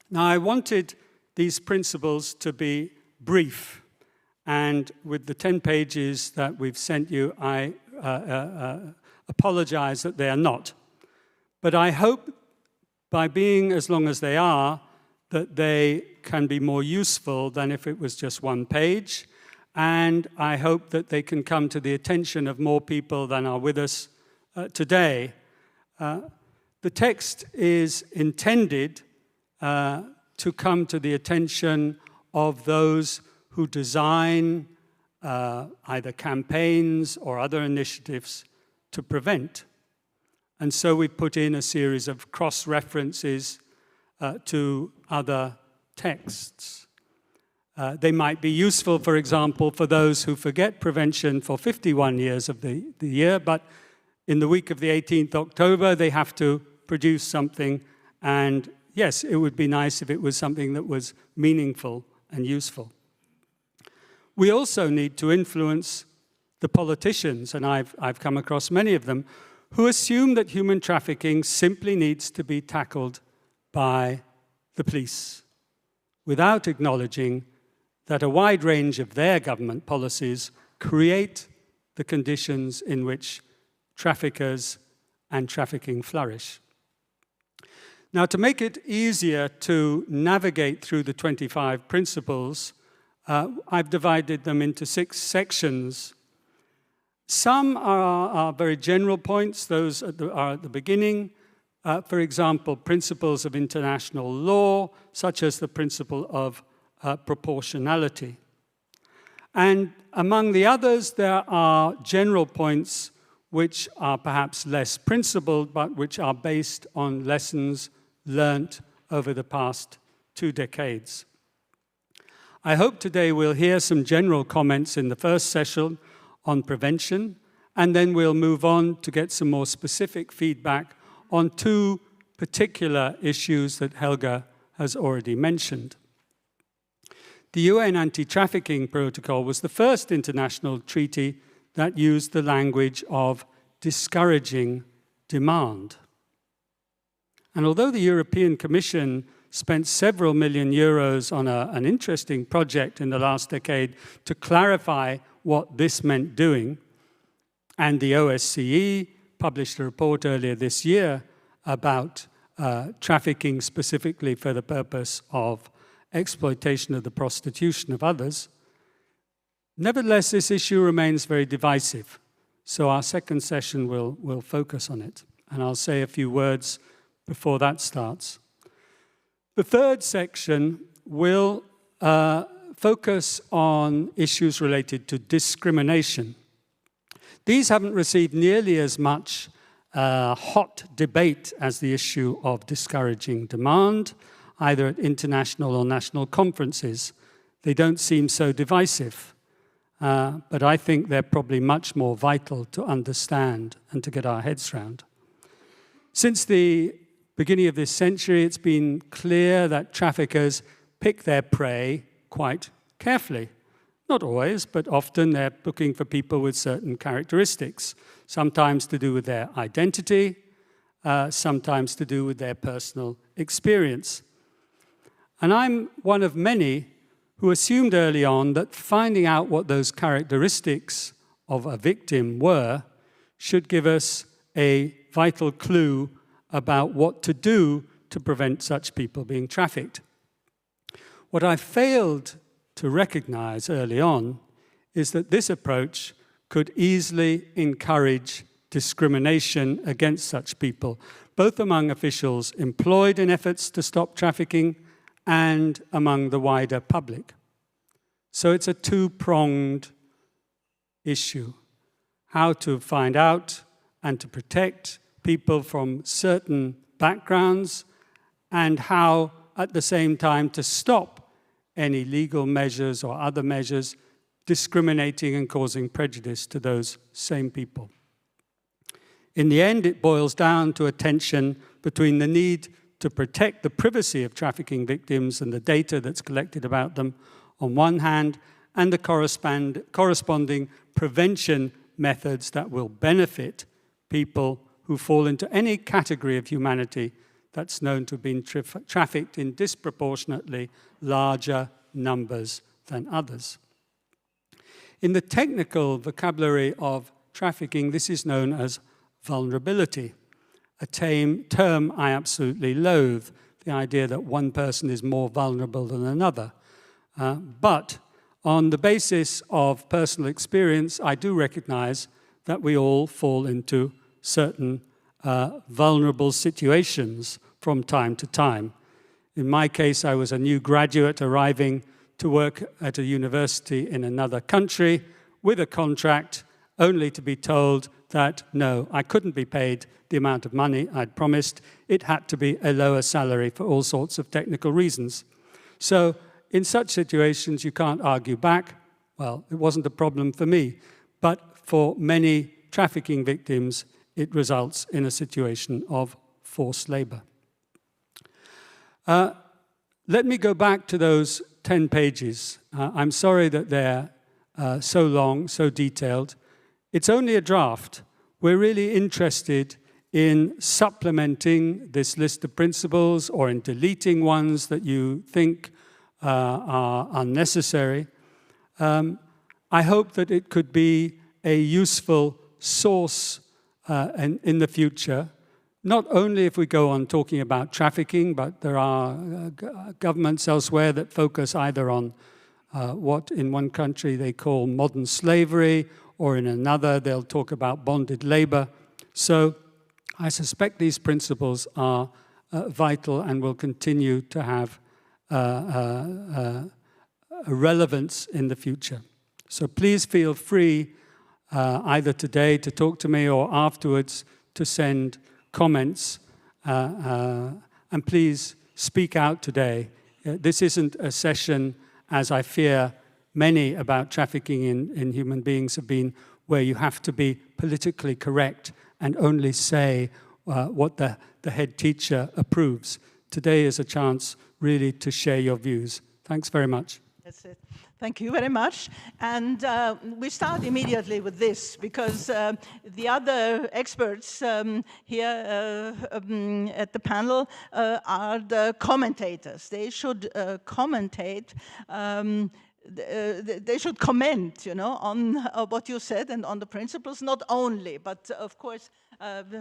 Now, I wanted these principles to be brief, and with the 10 pages that we've sent you, I apologize that they are not. But I hope, by being as long as they are, that they can be more useful than if it was just 1 page, and I hope that they can come to the attention of more people than are with us today. The text is intended to come to the attention of those who design either campaigns or other initiatives to prevent. And so we put in a series of cross-references to other texts. They might be useful, for example, for those who forget prevention for 51 years of the year, but in the week of the 18th October, they have to produce something, and yes, it would be nice if it was something that was meaningful and useful. We also need to influence the politicians, and I've come across many of them, who assume that human trafficking simply needs to be tackled by the police, without acknowledging that a wide range of their government policies create the conditions in which traffickers and trafficking flourish. Now, to make it easier to navigate through the 25 principles, I've divided them into 6 sections. Some are very general points. Those are at the beginning. For example, principles of international law, such as the principle of proportionality. And among the others, there are general points which are perhaps less principled, but which are based on lessons learnt over the past 2 decades. I hope today we'll hear some general comments in the first session on prevention, and then we'll move on to get some more specific feedback on two particular issues that Helga has already mentioned. The UN Anti-Trafficking Protocol was the first international treaty that used the language of discouraging demand. And although the European Commission spent several million euros on an interesting project in the last decade to clarify what this meant doing, and the OSCE published a report earlier this year about trafficking specifically for the purpose of exploitation of the prostitution of others, nevertheless, this issue remains very divisive. So our second session will focus on it. And I'll say a few words before that starts. The third section will focus on issues related to discrimination. These haven't received nearly as much hot debate as the issue of discouraging demand, either at international or national conferences. They don't seem so divisive, but I think they're probably much more vital to understand and to get our heads around. Since the beginning of this century, it's been clear that traffickers pick their prey quite carefully. Not always, but often they're looking for people with certain characteristics, sometimes to do with their identity, sometimes to do with their personal experience. And I'm one of many who assumed early on that finding out what those characteristics of a victim were should give us a vital clue about what to do to prevent such people being trafficked. What I failed to recognize early on is that this approach could easily encourage discrimination against such people, both among officials employed in efforts to stop trafficking and among the wider public. So it's a two-pronged issue: how to find out and to protect people from certain backgrounds, and how, at the same time, to stop any legal measures or other measures discriminating and causing prejudice to those same people. In the end, it boils down to a tension between the need to protect the privacy of trafficking victims and the data that's collected about them on one hand, and the corresponding prevention methods that will benefit people who fall into any category of humanity that's known to have been trafficked in disproportionately larger numbers than others. In the technical vocabulary of trafficking, this is known as vulnerability, a term I absolutely loathe, the idea that one person is more vulnerable than another. But on the basis of personal experience, I do recognize that we all fall into certain vulnerable situations from time to time. In my case, I was a new graduate arriving to work at a university in another country with a contract, only to be told that, no, I couldn't be paid the amount of money I'd promised. It had to be a lower salary for all sorts of technical reasons. So in such situations, you can't argue back. Well, it wasn't a problem for me. But for many trafficking victims, it results in a situation of forced labor. Let me go back to those 10 pages. I'm sorry that they're so long, so detailed. It's only a draft. We're really interested in supplementing this list of principles or in deleting ones that you think are unnecessary. I hope that it could be a useful source in the future, not only if we go on talking about trafficking, but there are governments elsewhere that focus either on what in one country they call modern slavery, or in another they'll talk about bonded labor. So I suspect these principles are vital and will continue to have a relevance in the future. So please feel free either today to talk to me or afterwards to send comments, and please speak out today. This isn't a session as I fear many about trafficking in human beings have been, where you have to be politically correct and only say what the head teacher approves. Today is a chance really to share your views. Thanks very much. That's it. Thank you very much. And we start immediately with this, because the other experts here at the panel are the commentators. They should commentate. They should comment, you know, on what you said and on the principles, not only, but of course, at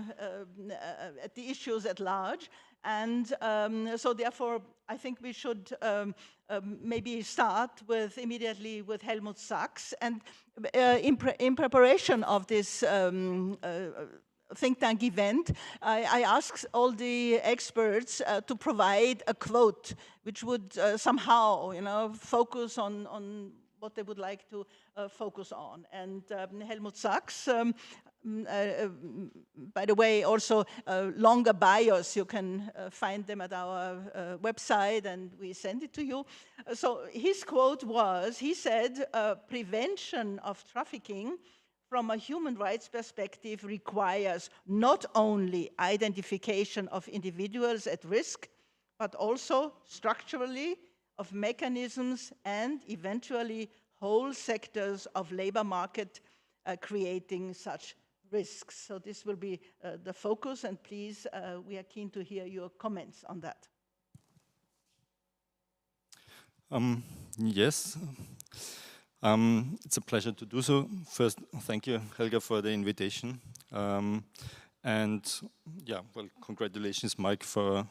the issues at large. And so therefore, I think we should maybe start immediately with Helmut Sachs. And in preparation of this think tank event, I asked all the experts to provide a quote which would somehow, you know, focus on what they would like to focus on. And Helmut Sachs, by the way, also longer bios, you can find them at our website, and we send it to you. So his quote was, he said, prevention of trafficking from a human rights perspective requires not only identification of individuals at risk, but also structurally of mechanisms and eventually whole sectors of labor market creating such risks. So this will be the focus, and please, we are keen to hear your comments on that. Yes. It's a pleasure to do so. First, thank you, Helga, for the invitation. And yeah, well, congratulations, Mike, for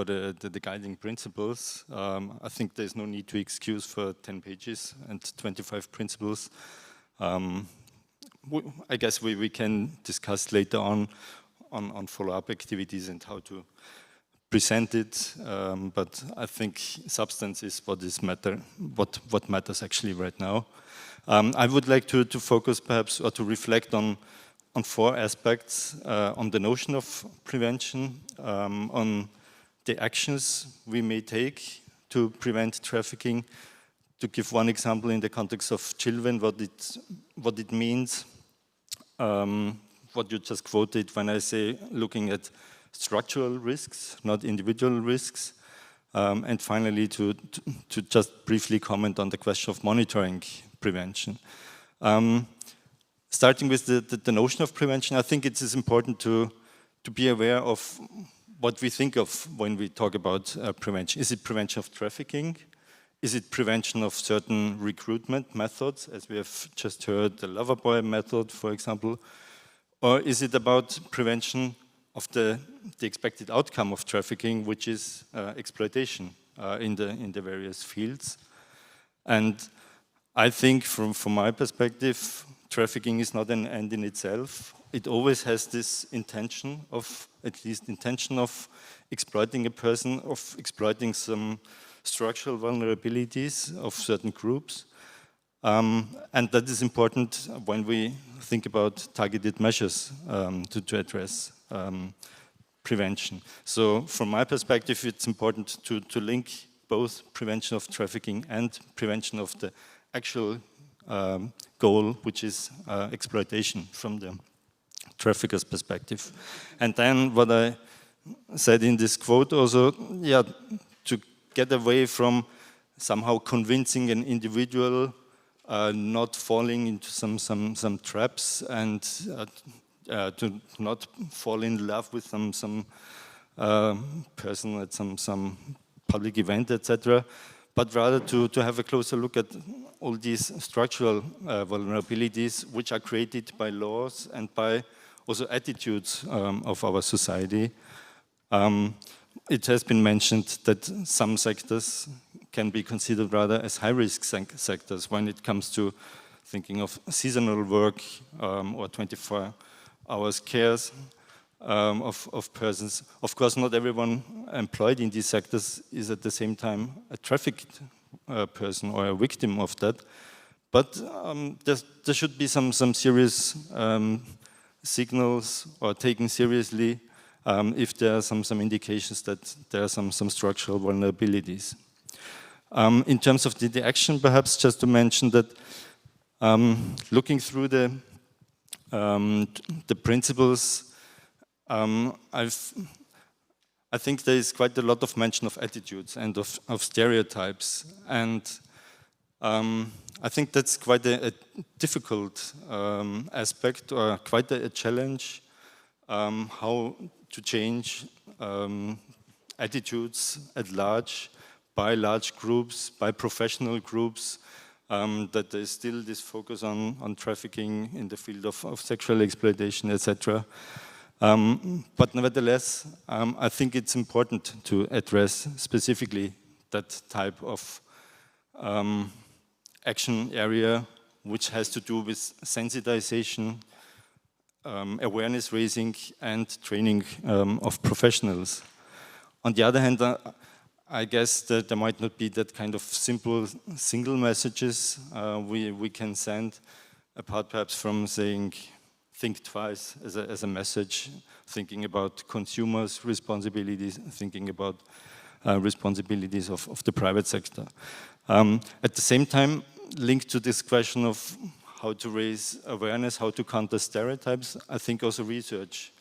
the guiding principles. I think there's no need to excuse for 10 pages and 25 principles. I guess we can discuss later on follow-up activities and how to present it, but I think substance is what matters actually right now. I would like to focus perhaps, or to reflect on 4 aspects, on the notion of prevention, on the actions we may take to prevent trafficking. To give one example in the context of children, what it means, what you just quoted when I say looking at structural risks, not individual risks. And finally, to just briefly comment on the question of monitoring prevention. Starting with the notion of prevention, I think it is important to be aware of what we think of when we talk about prevention. Is it prevention of trafficking? Is it prevention of certain recruitment methods, as we have just heard, the lover boy method, for example? Or is it about prevention of the expected outcome of trafficking, which is exploitation in the various fields? And I think from my perspective, trafficking is not an end in itself. It always has this intention of, at least intention of exploiting a person, of exploiting some structural vulnerabilities of certain groups. And that is important when we think about targeted measures to address prevention. So from my perspective, it's important to link both prevention of trafficking and prevention of the actual goal, which is exploitation from the trafficker's perspective. And then what I said in this quote also, yeah, to get away from somehow convincing an individual not falling into some traps, and to not fall in love with some person at some public event, etc., but rather to have a closer look at all these structural vulnerabilities which are created by laws and by also attitudes of our society. It has been mentioned that some sectors can be considered rather as high-risk sectors when it comes to thinking of seasonal work or 24 hours cares of persons. Of course, not everyone employed in these sectors is at the same time a trafficked person or a victim of that. But there should be some serious signals or taken seriously if there are some indications that there are some structural vulnerabilities. In terms of the action, perhaps just to mention that looking through the principles, I think there is quite a lot of mention of attitudes and of stereotypes, and I think that's quite a difficult aspect, or quite a challenge, how to change attitudes at large, by large groups, by professional groups, that there is still this focus on trafficking in the field of sexual exploitation, etc. But nevertheless, I think it's important to address specifically that type of action area, which has to do with sensitization, awareness raising, and training of professionals. On the other hand, I guess that there might not be that kind of simple single messages we can send, apart perhaps from saying think twice as a message, thinking about consumers' responsibilities, thinking about responsibilities of the private sector. At the same time, linked to this question of how to raise awareness, how to counter stereotypes, I think also research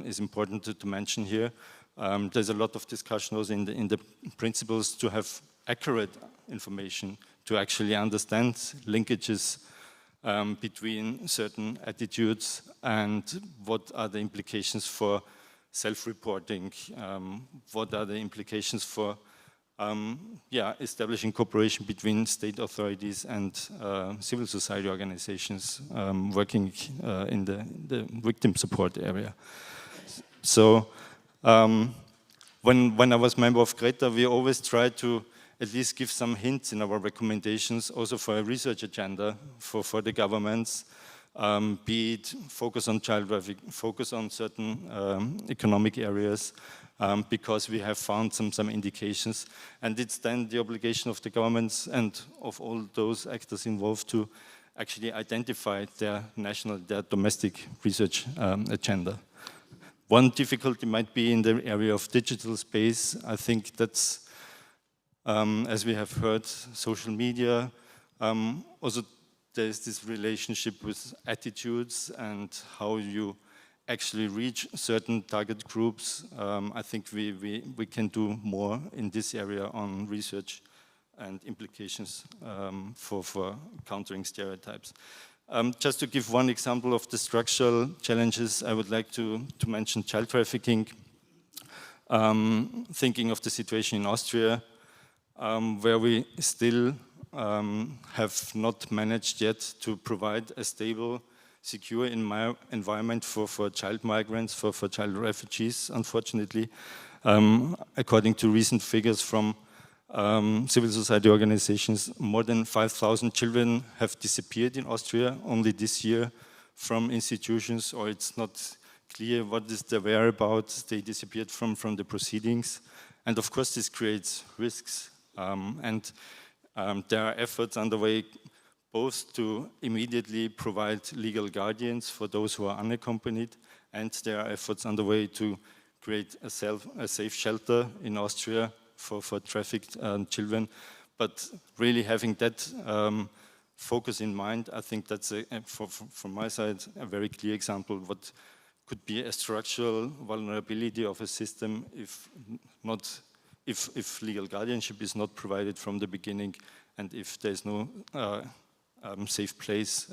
is important to mention here. There's a lot of discussion also in the principles to have accurate information, to actually understand linkages between certain attitudes and what are the implications for self-reporting, what are the implications for establishing cooperation between state authorities and civil society organizations working in the victim support area. So when I was member of Greta, we always tried to at least give some hints in our recommendations, also for a research agenda for the governments, be it focus on child trafficking, focus on certain economic areas, because we have found some indications. And it's then the obligation of the governments and of all those actors involved to actually identify their domestic research agenda. One difficulty might be in the area of digital space. I think that's, as we have heard, social media. Also, there's this relationship with attitudes and how you actually reach certain target groups. I think we can do more in this area on research and implications for countering stereotypes. Just to give one example of the structural challenges, I would like to mention child trafficking. Thinking of the situation in Austria, where we still have not managed yet to provide a stable, secure environment for child migrants, for child refugees, unfortunately. According to recent figures from civil society organizations, more than 5,000 children have disappeared in Austria only this year from institutions, or it's not clear what is their whereabouts. They disappeared from the proceedings. And of course, this creates risks. There are efforts underway both to immediately provide legal guardians for those who are unaccompanied, and there are efforts underway to create a safe shelter in Austria for trafficked children. But really having that focus in mind, I think that's, from my side, a very clear example of what could be a structural vulnerability of a system if legal guardianship is not provided from the beginning, and if there's no safe place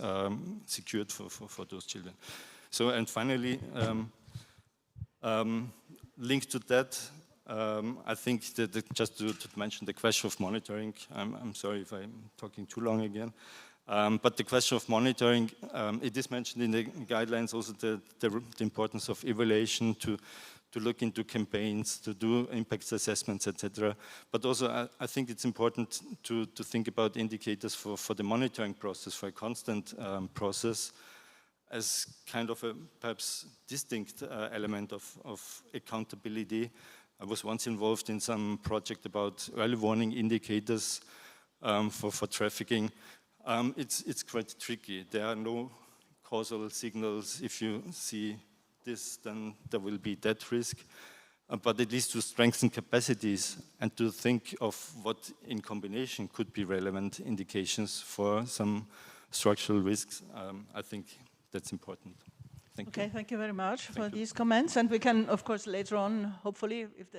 secured for those children. So, and finally, linked to that, I think that just to mention the question of monitoring, I'm sorry if I'm talking too long again, but the question of monitoring, it is mentioned in the guidelines also the importance of evaluation to look into campaigns, to do impact assessments, etc. But also I think it's important to think about indicators for the monitoring process, for a constant process, as kind of a perhaps distinct element of accountability. I was once involved in some project about early warning indicators for trafficking. It's quite tricky. There are no causal signals. If you see this, then there will be that risk. but at least to strengthen capacities and to think of what in combination could be relevant indications for some structural risks. I think that's important. Thank you. Okay, thank you very much for these comments. And we can, of course, later on, hopefully, if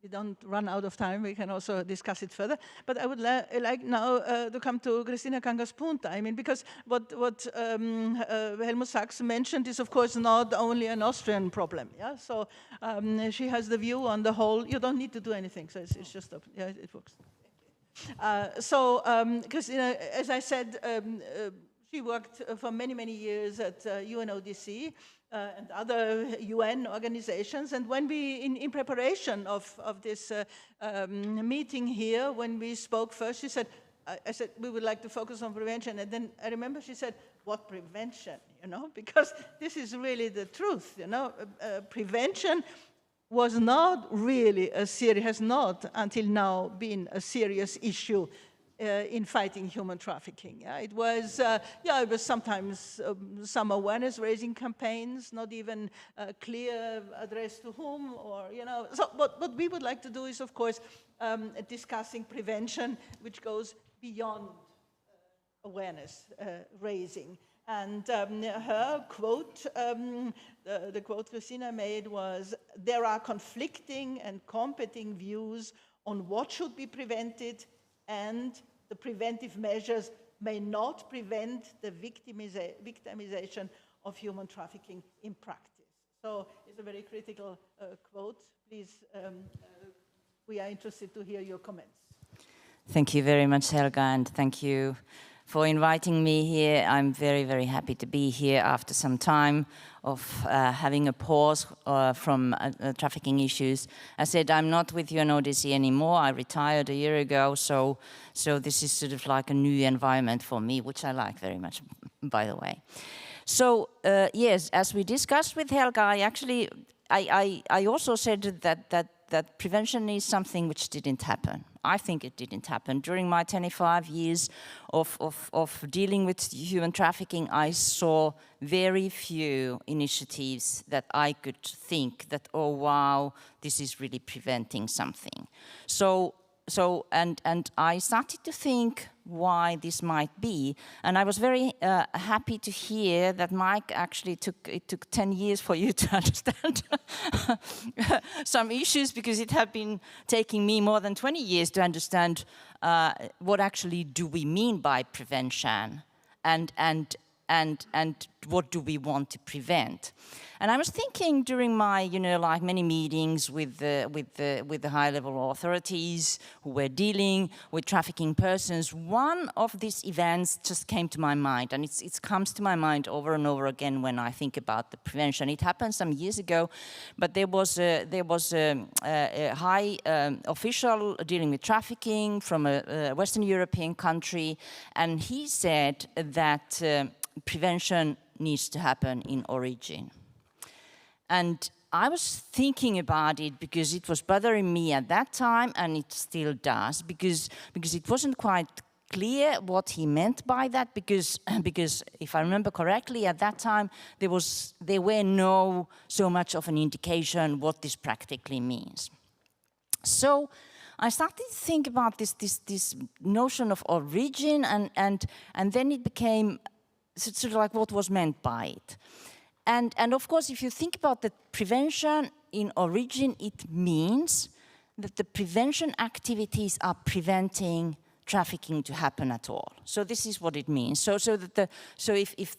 we don't run out of time, we can also discuss it further. But I would like now to come to Christina Kangas-Punta. I mean, because what Helmut Sachs mentioned is, of course, not only an Austrian problem. Yeah, so she has the view on the whole. You don't need to do anything, so it's just yeah, it works. Christina, as I said, she worked for many years at UNODC and other UN organizations. And when we, in preparation of this meeting here, when we spoke first, she said, I said, we would like to focus on prevention. And then I remember she said, what prevention, you know? Because this is really the truth, you know? Prevention was not really has not until now been a serious issue in fighting human trafficking. It was sometimes some awareness-raising campaigns, not even clear address to whom, or, you know. So what we would like to do is, of course, discussing prevention, which goes beyond awareness raising. And her quote, the quote Christina made was, there are conflicting and competing views on what should be prevented, and the preventive measures may not prevent the victimization of human trafficking in practice. So it's a very critical quote. Please, we are interested to hear your comments. Thank you very much, Helga, and thank you for inviting me here. I'm very happy to be here after some time of having a pause from trafficking issues. I said I'm not with UNODC anymore. I retired a year ago, so this is sort of like a new environment for me, which I like very much, by the way. So yes, as we discussed with Helga, I also said that prevention is something which didn't happen. I think it didn't happen. During my 25 years of dealing with human trafficking, I saw very few initiatives that I could think that, oh wow, this is really preventing something. And I started to think why this might be, and I was very happy to hear that Mike actually it took 10 years for you to understand some issues, because it had been taking me more than 20 years to understand what actually do we mean by prevention, and what do we want to prevent. And I was thinking during my, like many meetings with the high-level authorities who were dealing with trafficking persons, one of these events just came to my mind, and it comes to my mind over and over again when I think about the prevention. It happened some years ago, but there was a high official dealing with trafficking from a Western European country, and he said that prevention needs to happen in origin. And I was thinking about it because it was bothering me at that time, and it still does, because it wasn't quite clear what he meant by that, because if I remember correctly, at that time there were no so much of an indication what this practically means. So I started to think about this notion of origin, and then it became sort of like what was meant by it. And of course, if you think about the prevention in origin, it means that the prevention activities are preventing trafficking to happen at all. So this is what it means. So if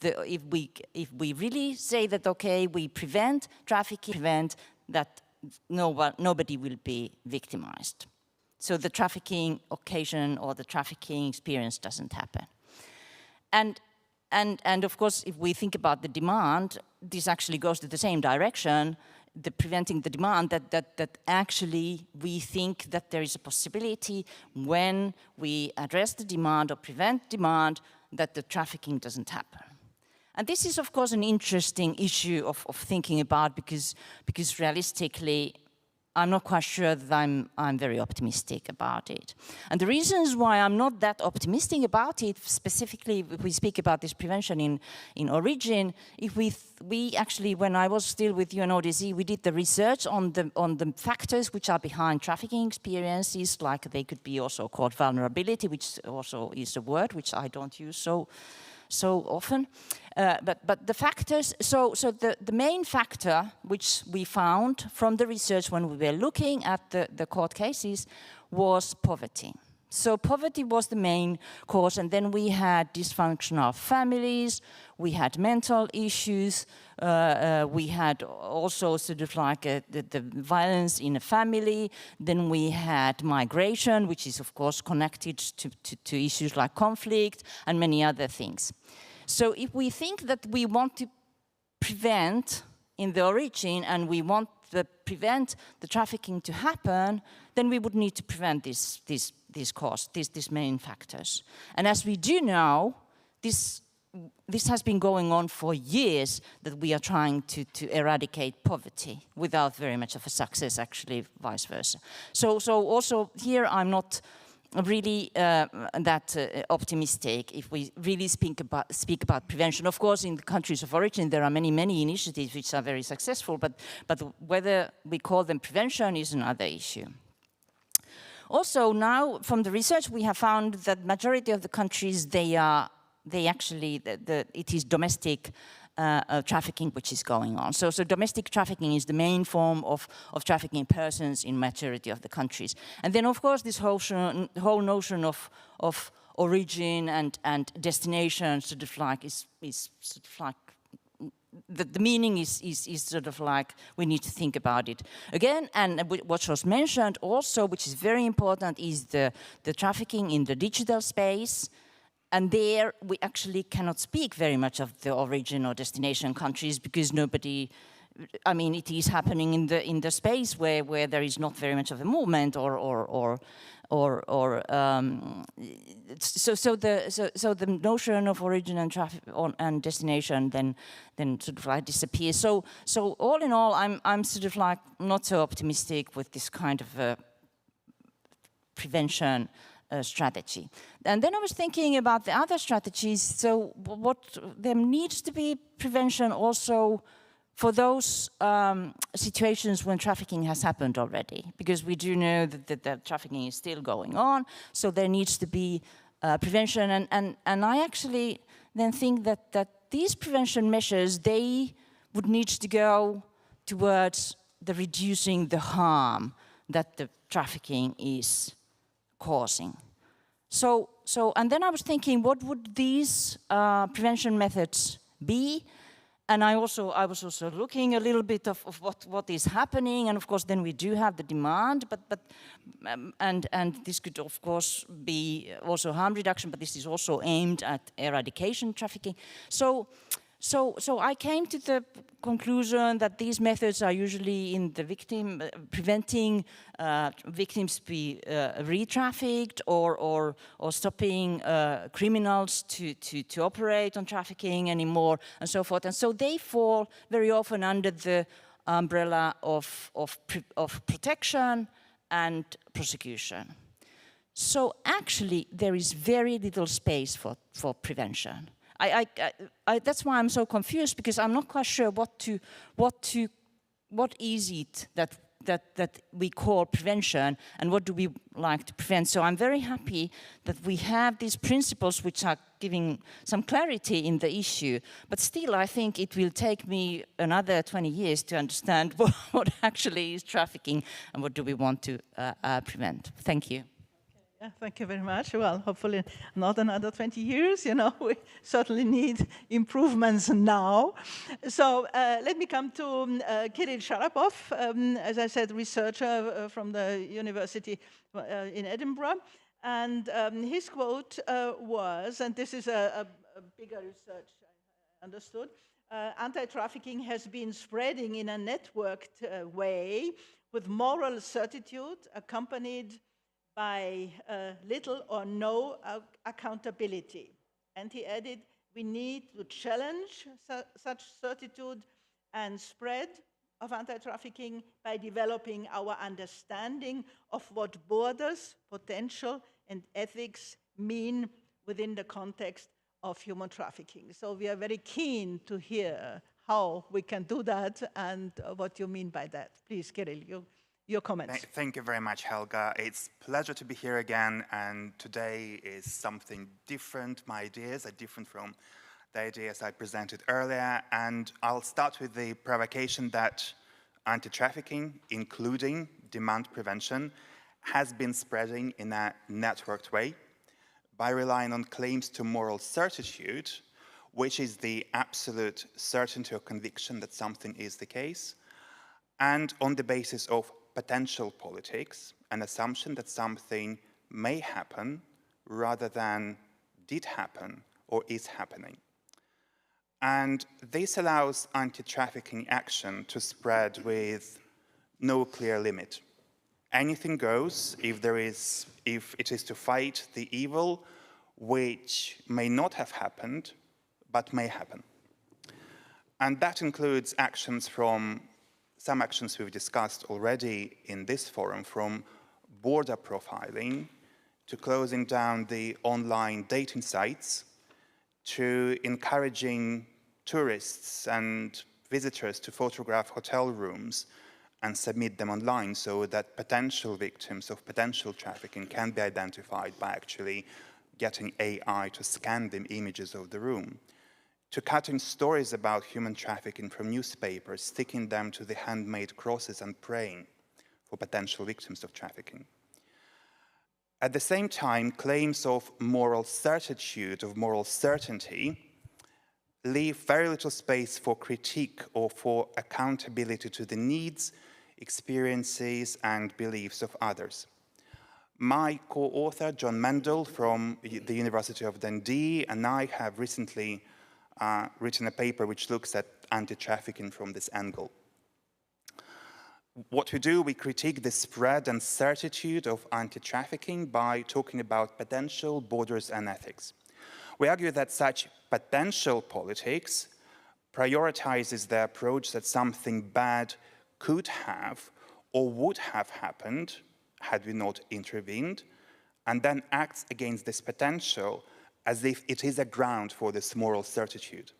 we really say that, okay, we prevent trafficking, prevent that nobody will be victimized. So the trafficking occasion or the trafficking experience doesn't happen. And of course, if we think about the demand, this actually goes to the same direction, preventing the demand, that actually we think that there is a possibility when we address the demand or prevent demand that the trafficking doesn't happen. And this is, of course, an interesting issue of thinking about, because realistically, I'm not quite sure that I'm very optimistic about it. And the reasons why I'm not that optimistic about it, specifically if we speak about this prevention in origin, if we actually, when I was still with UNODC, we did the research on the factors which are behind trafficking experiences, like they could be also called vulnerability, which also is a word which I don't use so often. But the factors, so the main factor which we found from the research when we were looking at the court cases was poverty. So poverty was the main cause, and then we had dysfunctional families, we had mental issues, we had also sort of like the violence in a family, then we had migration, which is of course connected to issues like conflict and many other things. So if we think that we want to prevent in the origin and we want to prevent the trafficking to happen, then we would need to prevent these causes, these main factors. And as we do know, this has been going on for years, that we are trying to eradicate poverty without very much of a success, actually vice versa. So also here I'm not really that optimistic if we really speak about prevention. Of course, in the countries of origin, there are many initiatives which are very successful, but whether we call them prevention is another issue. Also, now from the research, we have found that majority of the countries, it is domestic trafficking which is going on. So domestic trafficking is the main form of trafficking persons in majority of the countries. And then of course this whole notion of origin and destination sort of like is sort of like the meaning is sort of like we need to think about it again. And what was mentioned also, which is very important, is the trafficking in the digital space. And there we actually cannot speak very much of the origin or destination countries because nobody, I mean, it is happening in the space where there is not very much of a movement so the notion of origin and traffic and destination then sort of like disappears. So all in all, I'm sort of like not so optimistic with this kind of prevention strategy. And then I was thinking about the other strategies. So there needs to be prevention also for those situations when trafficking has happened already, because we do know that the trafficking is still going on. So there needs to be prevention. And I actually then think that these prevention measures, they would need to go towards the reducing the harm that the trafficking is causing. So and then I was thinking, what would these prevention methods be? And I was also looking a little bit of what is happening, and of course then we do have the demand, and this could of course be also harm reduction, but this is also aimed at eradication trafficking. So I came to the conclusion that these methods are usually in the victim, preventing victims to be re-trafficked or stopping criminals to operate on trafficking anymore and so forth. And so they fall very often under the umbrella of protection and prosecution. So actually there is very little space for prevention. That's why I'm so confused, because I'm not quite sure what is it that we call prevention and what do we like to prevent. So I'm very happy that we have these principles which are giving some clarity in the issue, but still I think it will take me another 20 years to understand what actually is trafficking and what do we want to prevent. Thank you. Yeah, thank you very much. Well, hopefully not another 20 years, you know, we certainly need improvements now. So let me come to Kirill Sharapov, as I said, researcher from the University in Edinburgh. And his quote was, and this is a bigger research, I understood, anti-trafficking has been spreading in a networked way with moral certitude accompanied by little or no accountability. And he added, we need to challenge such certitude and spread of anti-trafficking by developing our understanding of what borders, potential, and ethics mean within the context of human trafficking. So we are very keen to hear how we can do that and what you mean by that. Please, Kirill, your comments. Thank you very much, Helga. It's a pleasure to be here again, and today is something different. My ideas are different from the ideas I presented earlier, and I'll start with the provocation that anti-trafficking, including demand prevention, has been spreading in a networked way by relying on claims to moral certitude, which is the absolute certainty or conviction that something is the case, and on the basis of potential politics, an assumption that something may happen rather than did happen or is happening. And this allows anti-trafficking action to spread with no clear limit. Anything goes if it is to fight the evil which may not have happened, but may happen. And that includes some actions we've discussed already in this forum, from border profiling to closing down the online dating sites to encouraging tourists and visitors to photograph hotel rooms and submit them online so that potential victims of potential trafficking can be identified by actually getting AI to scan them images of the room, to cutting stories about human trafficking from newspapers, sticking them to the handmade crosses and praying for potential victims of trafficking. At the same time, claims of moral certitude, of moral certainty, leave very little space for critique or for accountability to the needs, experiences, and beliefs of others. My co-author, John Mendel from the University of Dundee, and I have recently written a paper which looks at anti-trafficking from this angle. What we do, we critique the spread and certitude of anti-trafficking by talking about potential, borders, and ethics. We argue that such potential politics prioritizes the approach that something bad could have or would have happened had we not intervened, and then acts against this potential as if it is a ground for this moral certitude.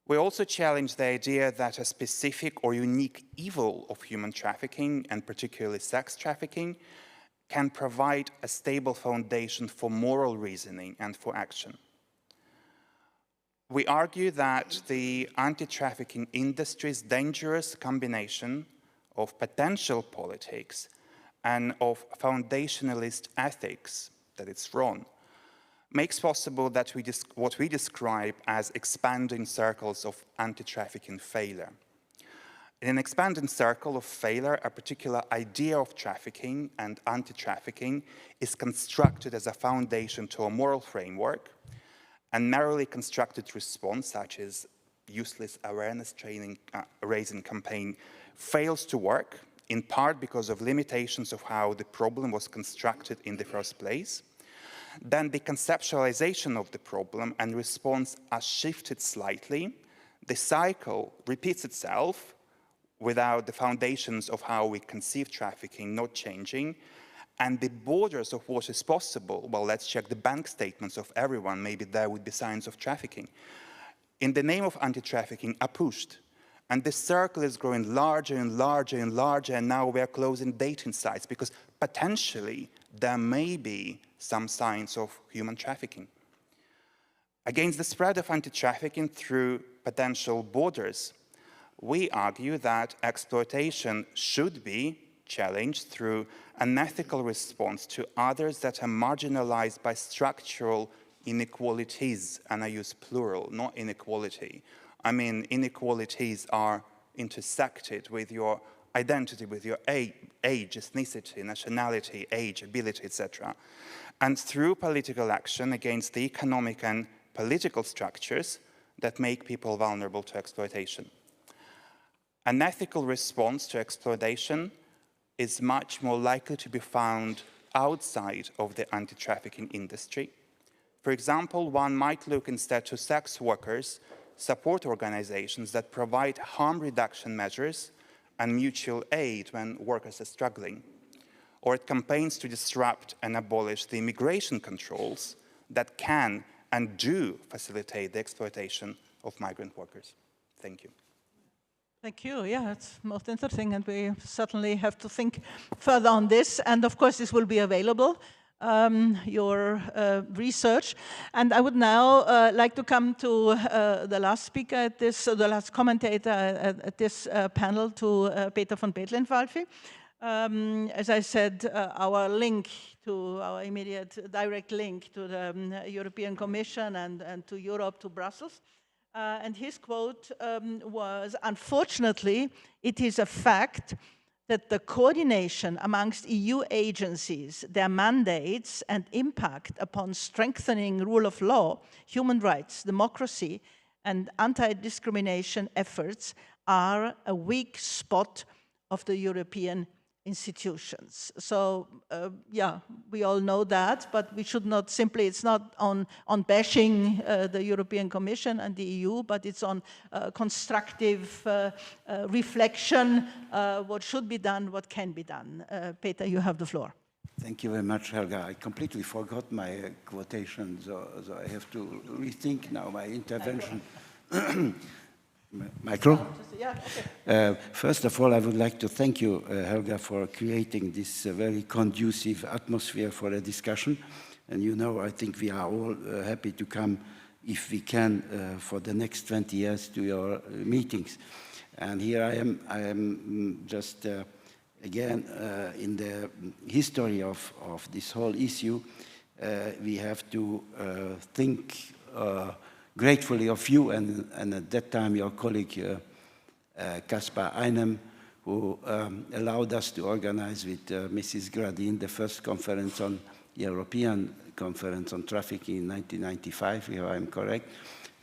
We also challenge the idea that a specific or unique evil of human trafficking, and particularly sex trafficking, can provide a stable foundation for moral reasoning and for action. We argue that the anti-trafficking industry's dangerous combination of potential politics and of foundationalist ethics, that it's wrong, makes possible that what we describe as expanding circles of anti-trafficking failure. In an expanding circle of failure, a particular idea of trafficking and anti-trafficking is constructed as a foundation to a moral framework. A narrowly constructed response, such as useless awareness training, raising campaign, fails to work, in part because of limitations of how the problem was constructed in the first place. Then the conceptualization of the problem and response are shifted slightly. The cycle repeats itself without the foundations of how we conceive trafficking not changing, and the borders of what is possible, well, let's check the bank statements of everyone, maybe there would be signs of trafficking, in the name of anti-trafficking, are pushed. And this circle is growing larger and larger and larger, and now we're closing dating sites because potentially there may be some signs of human trafficking. Against the spread of anti-trafficking through potential borders, we argue that exploitation should be challenged through an ethical response to others that are marginalized by structural inequalities, and I use plural, not inequality. I mean, inequalities are intersected with your identity, with your age, ethnicity, nationality, age, ability, etc. And through political action against the economic and political structures that make people vulnerable to exploitation. An ethical response to exploitation is much more likely to be found outside of the anti-trafficking industry. For example, one might look instead to sex workers support organizations that provide harm reduction measures and mutual aid when workers are struggling. Or it campaigns to disrupt and abolish the immigration controls that can and do facilitate the exploitation of migrant workers. Thank you. Thank you. Yeah, it's most interesting, and we certainly have to think further on this. And of course, this will be available, your research. And I would now like to come to the last speaker at this, the last commentator at this panel, to Peter von Petlenfalfi. As I said, our link to our immediate direct link to the European Commission and to Europe, to Brussels. And his quote was, "Unfortunately, it is a fact that the coordination amongst EU agencies, their mandates and impact upon strengthening rule of law, human rights, democracy, and anti-discrimination efforts are a weak spot of the European institutions." So, yeah, we all know that, but we should not simply, it's not on bashing the European Commission and the EU, but it's on constructive reflection, what should be done, what can be done. Peter, you have the floor. Thank you very much, Helga. I completely forgot my quotation, so I have to rethink now my intervention. Micro? Yeah, okay. First of all, I would like to thank you, Helga, for creating this very conducive atmosphere for a discussion. And you know, I think we are all happy to come, if we can, for the next 20 years to your meetings. And here I am just, again, in the history of this whole issue, we have to think gratefully of you and at that time your colleague Kaspar Einem, who allowed us to organize with Mrs. Gradin the first conference on European conference on trafficking in 1995, if I'm correct,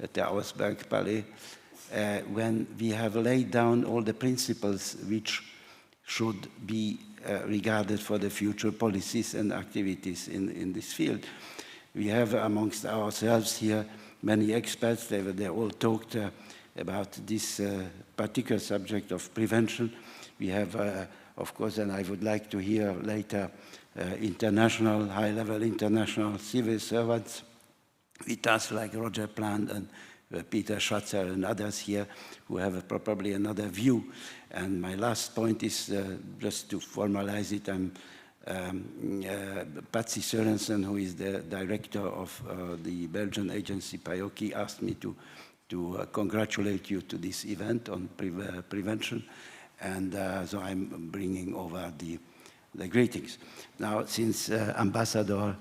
at the Auersberg Palais, when we have laid down all the principles which should be regarded for the future policies and activities in this field. We have amongst ourselves here many experts. They all talked about this particular subject of prevention. We have, of course, and I would like to hear later, international, high-level international civil servants with us, like Roger Plant and Peter Schatzer and others here, who have probably another view. And my last point is just to formalize it. I'm Patsy Sørensen, who is the director of the Belgian agency PAOKI, asked me to congratulate you to this event on prevention, and so I'm bringing over the greetings. Now, since Ambassador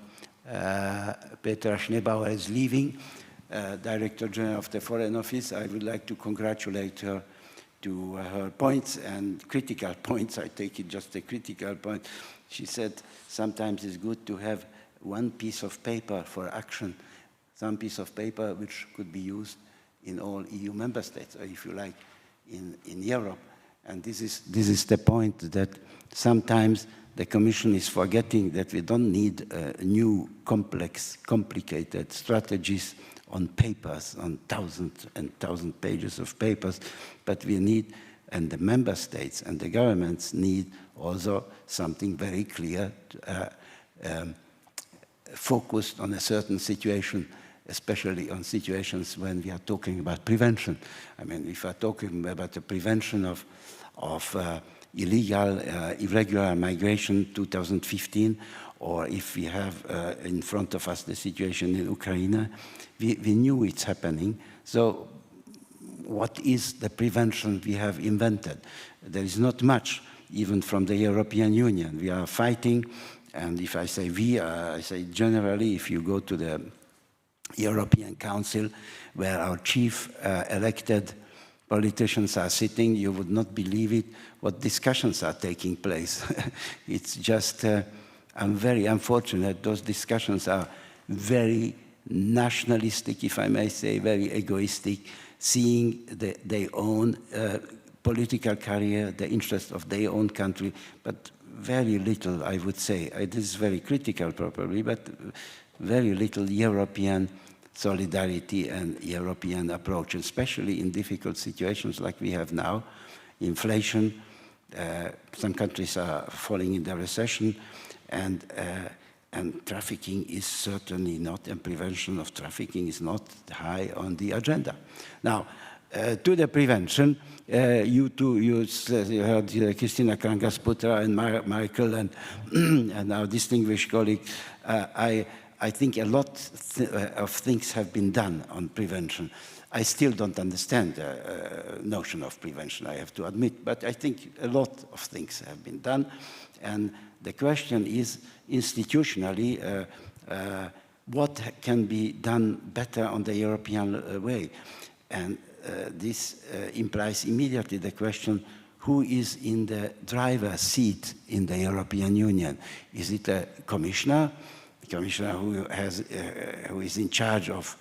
Petra Schneebauer is leaving, Director General of the Foreign Office, I would like to congratulate her to her points and critical points. I take it just a critical point. She said sometimes it's good to have one piece of paper for action, some piece of paper which could be used in all EU member states, or if you like, in Europe. And this is the point, that sometimes the Commission is forgetting that we don't need new, complex, complicated strategies on papers, on thousands and thousands of pages of papers, but we need, and the member states and the governments need also something very clear, focused on a certain situation, especially on situations when we are talking about prevention. I mean, if we are talking about the prevention of illegal, irregular migration 2015, or if we have in front of us the situation in Ukraine, we knew it's happening. So what is the prevention we have invented? There is not much, even from the European Union. We are fighting, and if I say we, I say generally, if you go to the European Council, where our chief elected politicians are sitting, you would not believe it, what discussions are taking place. It's just, I'm very unfortunate, those discussions are very nationalistic, if I may say, very egoistic, seeing their own political career, the interest of their own country, but very little, I would say, this is very critical probably, but very little European solidarity and European approach, especially in difficult situations like we have now, inflation. Some countries are falling into recession, and trafficking is certainly not, and prevention of trafficking is not high on the agenda. Now, to the prevention, you heard Christina Kangasputra and Michael and our distinguished colleague. I think a lot of things have been done on prevention. I still don't understand the notion of prevention, I have to admit, but I think a lot of things have been done. And the question is, institutionally, what can be done better on the European way? And this implies immediately the question, who is in the driver's seat in the European Union? Is it a commissioner? The commissioner who is in charge of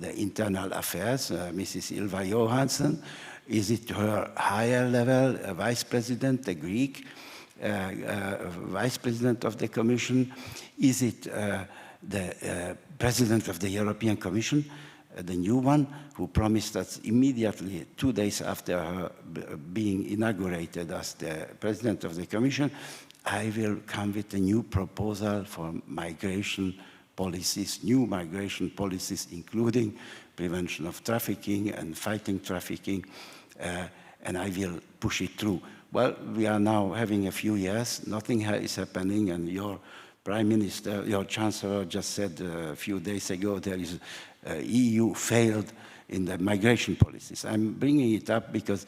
the internal affairs, Mrs. Ylva Johansson? Is it her higher level vice president, the Greek vice president of the Commission? Is it the president of the European Commission, the new one, who promised us immediately, 2 days after her being inaugurated as the president of the Commission, I will come with a new proposal for migration policies, new migration policies, including prevention of trafficking and fighting trafficking, and I will push it through. Well, we are now having a few years, nothing is happening, and your Prime Minister, your Chancellor just said a few days ago there is EU failed in the migration policies. I'm bringing it up because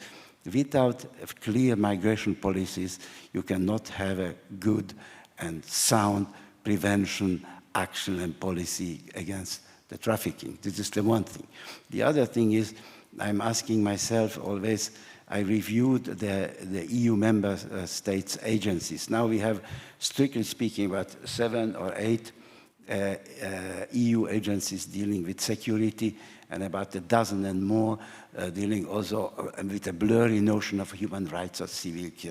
without clear migration policies, you cannot have a good and sound prevention action and policy against the trafficking. This is the one thing. The other thing is, I'm asking myself always, I reviewed the EU member states agencies. Now we have, strictly speaking, about 7 or 8 EU agencies dealing with security, and about a dozen and more dealing also with a blurry notion of human rights or civic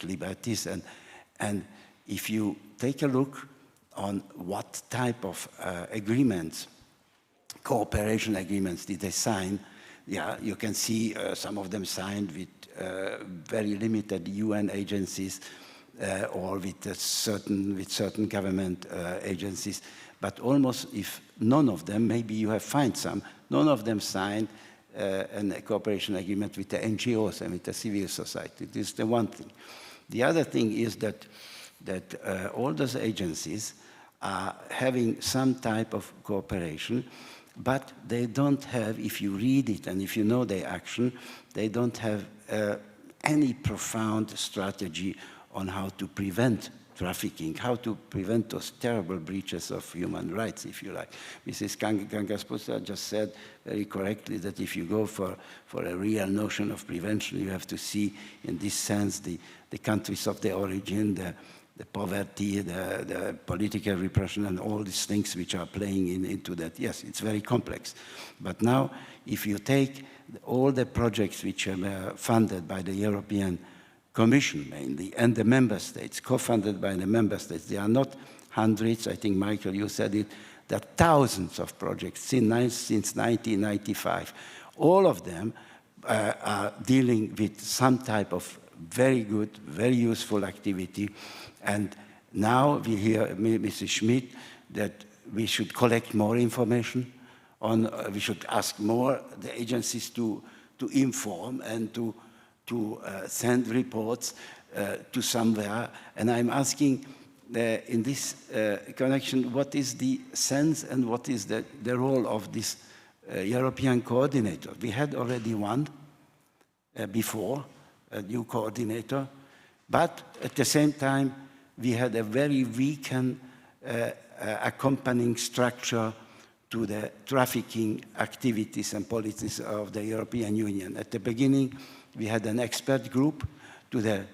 liberties. And if you take a look on what type of agreements, cooperation agreements did they sign, yeah, you can see some of them signed with very limited UN agencies or with certain government agencies. But almost if none of them, maybe you have found some, none of them signed a cooperation agreement with the NGOs and with the civil society. This is the one thing. The other thing is that all those agencies are having some type of cooperation, but they don't have, if you read it and if you know their action, they don't have any profound strategy on how to prevent trafficking, how to prevent those terrible breaches of human rights, if you like. Mrs. Kangasputra just said very correctly that if you go for a real notion of prevention, you have to see in this sense the countries of the origin, the poverty, the political repression, and all these things which are playing into that. Yes, it's very complex. But now, if you take all the projects which are funded by the European Commission mainly, and the member states, co-funded by the member states, there are not hundreds, I think, Michael, you said it, there are thousands of projects since 1995. All of them are dealing with some type of very good, very useful activity. And now we hear Mrs. Schmidt that we should collect more information on, we should ask more the agencies to inform and to send reports to somewhere. And I'm asking in this connection, what is the sense and what is the role of this European coordinator? We had already one before, a new coordinator, but at the same time, we had a very weakened accompanying structure to the trafficking activities and policies of the European Union. At the beginning, we had an expert group to the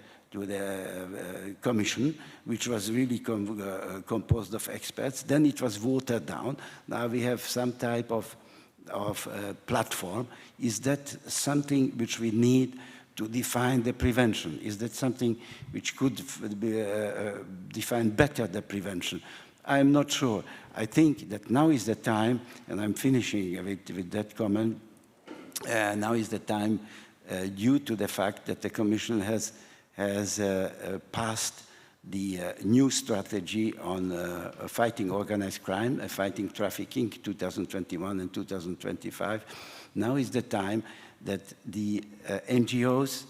Commission, which was really composed of experts. Then it was watered down. Now we have some type of platform. Is that something which we need to define the prevention? Is that something which could define better the prevention? I'm not sure. I think that now is the time, and I'm finishing with that comment, now is the time, due to the fact that the Commission has passed the new strategy on fighting organized crime, fighting trafficking, 2021 and 2025. Now is the time that the NGOs,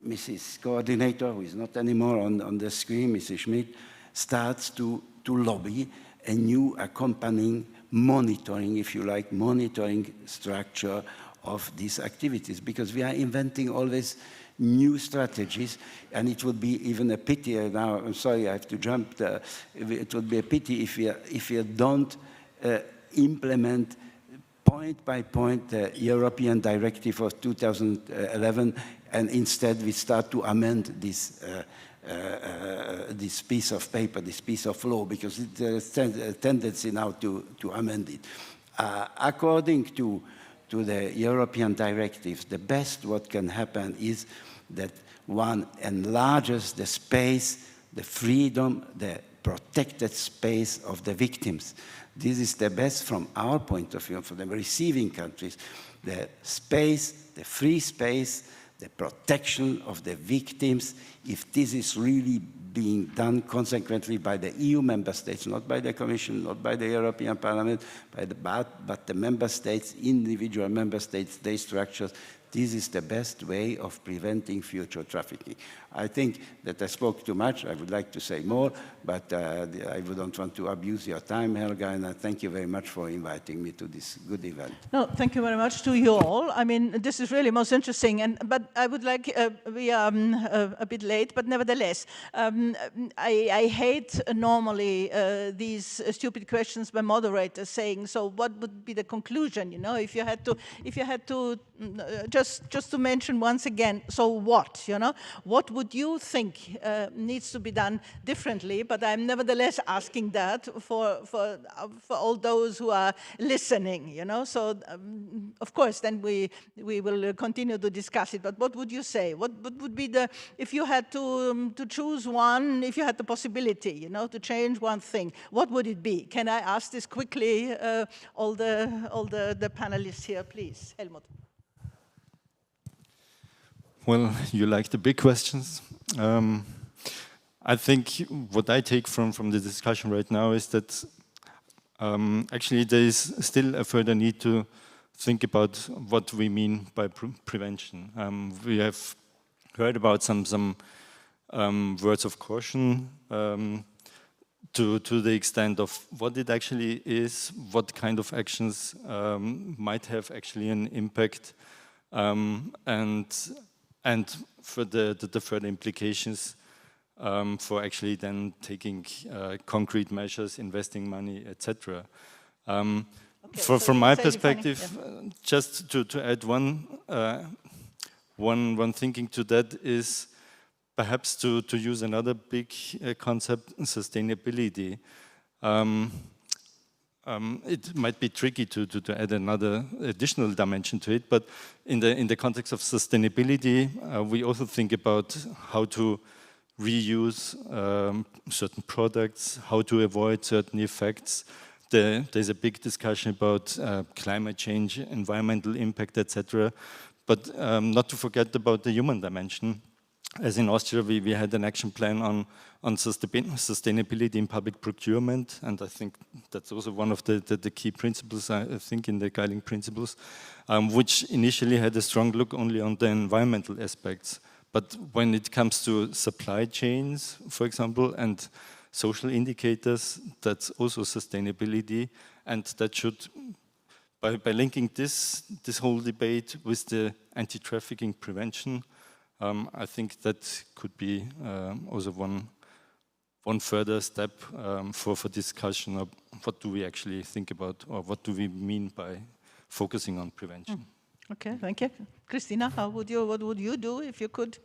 Mrs. Coordinator, who is not anymore on the screen, Mrs. Schmidt, starts to lobby a new accompanying monitoring, if you like, monitoring structure of these activities, because we are inventing always new strategies, and it would be even a pity, now I'm sorry I have to jump, it would be a pity if we don't implement point by point the European Directive of 2011, and instead we start to amend this piece of paper, this piece of law, because there's a tendency now to amend it. According to the European directives, the best what can happen is that one enlarges the space, the freedom, the protected space of the victims. This is the best from our point of view, for the receiving countries. The space, the free space, the protection of the victims, if this is really being done consequently by the EU member states, not by the Commission, not by the European Parliament, but the member states, individual member states, their structures, this is the best way of preventing future trafficking. I think that I spoke too much. I would like to say more, but I wouldn't want to abuse your time, Helga, and I thank you very much for inviting me to this good event. No, thank you very much to you all. I mean, this is really most interesting, but I would like, we are a bit late, but nevertheless, I hate normally these stupid questions by moderators saying, so what would be the conclusion, you know, if you had to just to mention once again, so what, you know, what would you think needs to be done differently? But I'm nevertheless asking that for all those who are listening, you know. So of course, then we will continue to discuss it. But what would you say? What would be the, if you had to choose one, if you had the possibility, you know, to change one thing, what would it be? Can I ask this quickly? All the panelists here, please, Helmut. Well, you like the big questions. I think what I take from the discussion right now is that actually there is still a further need to think about what we mean by prevention. We have heard about some words of caution to the extent of what it actually is, what kind of actions might have actually an impact, and for the further implications for actually then taking concrete measures, investing money, etc. From my perspective, just to add one thinking to that is perhaps to use another big concept, sustainability. It might be tricky to add another additional dimension to it, but in the context of sustainability, we also think about how to reuse certain products, how to avoid certain effects. There's a big discussion about climate change, environmental impact, etc. But not to forget about the human dimension. As in Austria, we had an action plan on sustainability in public procurement, and I think that's also one of the key principles, I think, in the guiding principles, which initially had a strong look only on the environmental aspects. But when it comes to supply chains, for example, and social indicators, that's also sustainability, and that should, by linking this whole debate with the anti-trafficking prevention, I think that could be also one further step for discussion of what do we actually think about, or what do we mean by focusing on prevention. Okay, thank you. Christina, what would you do if you could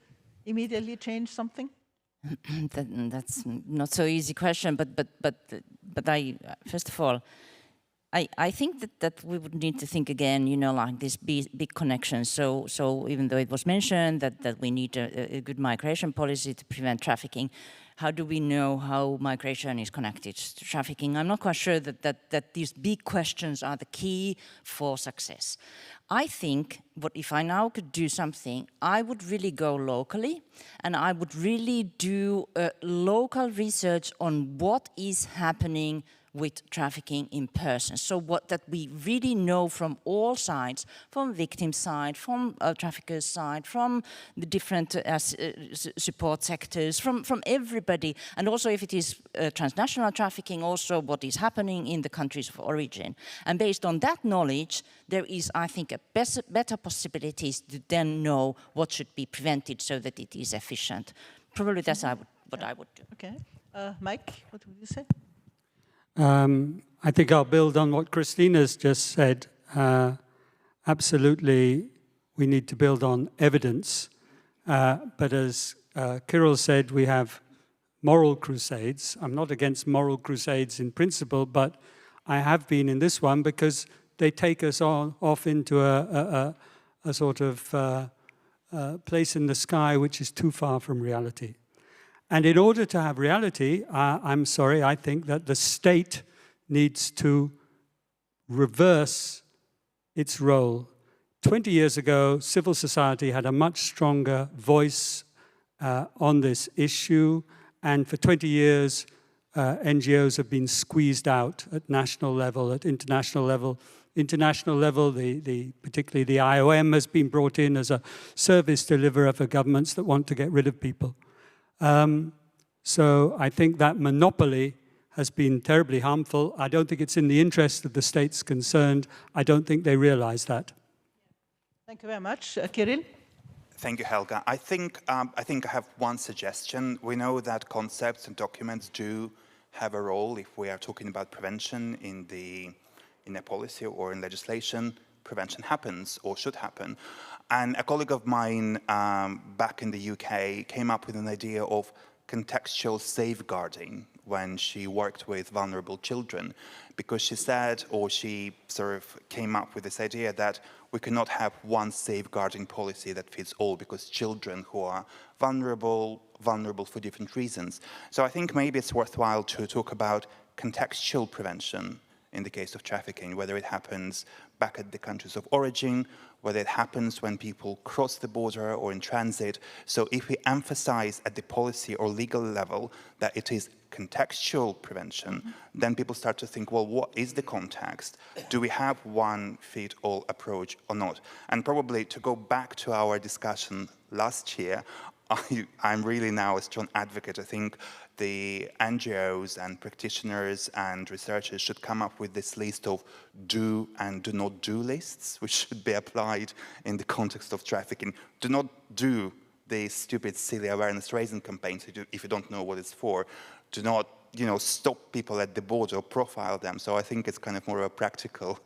immediately change something? That's not so easy question, but I, first of all, I think that we would need to think again, you know, like this big connection. So even though it was mentioned that we need a good migration policy to prevent trafficking, how do we know how migration is connected to trafficking? I'm not quite sure that these big questions are the key for success. I think if I now could do something, I would really go locally, and I would really do local research on what is happening with trafficking in person. So that we really know from all sides, from victim side, from traffickers side, from the different support sectors, from everybody, and also if it is transnational trafficking, also what is happening in the countries of origin. And based on that knowledge, there is, I think, a better possibilities to then know what should be prevented so that it is efficient. Probably that's what I would do. Okay. Mike, what would you say? I think I'll build on what Christina's just said. Absolutely, we need to build on evidence. But as Kirill said, we have moral crusades. I'm not against moral crusades in principle, but I have been in this one because they take us off into a sort of place in the sky which is too far from reality. And in order to have reality, I'm sorry, I think that the state needs to reverse its role. 20 years ago, civil society had a much stronger voice on this issue, and for 20 years, NGOs have been squeezed out at national level, at international level. International level, particularly the IOM has been brought in as a service deliverer for governments that want to get rid of people. So I think that monopoly has been terribly harmful. I don't think it's in the interest of the states concerned. I don't think they realize that. Thank you very much. Kirill? Thank you, Helga. I think I have one suggestion. We know that concepts and documents do have a role if we are talking about prevention in a policy or in legislation. Prevention happens or should happen. And a colleague of mine back in the UK came up with an idea of contextual safeguarding when she worked with vulnerable children, because she said, or she sort of came up with this idea that we cannot have one safeguarding policy that fits all, because children who are vulnerable for different reasons. So I think maybe it's worthwhile to talk about contextual prevention in the case of trafficking, whether it happens back at the countries of origin, whether it happens when people cross the border or in transit. So if we emphasize at the policy or legal level that it is contextual prevention, then people start to think, well, what is the context? Do we have one fit all approach or not? And probably to go back to our discussion last year, I'm really now a strong advocate. I think the NGOs and practitioners and researchers should come up with this list of do and do not do lists, which should be applied in the context of trafficking. Do not do these stupid, silly awareness-raising campaigns if you don't know what it's for. Do not, stop people at the border or profile them. So I think it's kind of more of a practical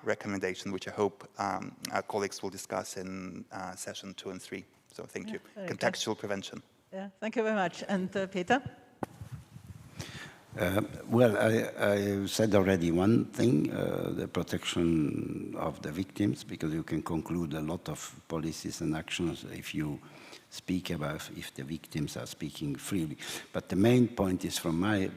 recommendation, which I hope our colleagues will discuss in session 2 and 3. So thank you. Contextual prevention. Yeah, thank you very much. And Peter? Well, I said already one thing, the protection of the victims, because you can conclude a lot of policies and actions if you speak about, if the victims are speaking freely. But the main point is, from my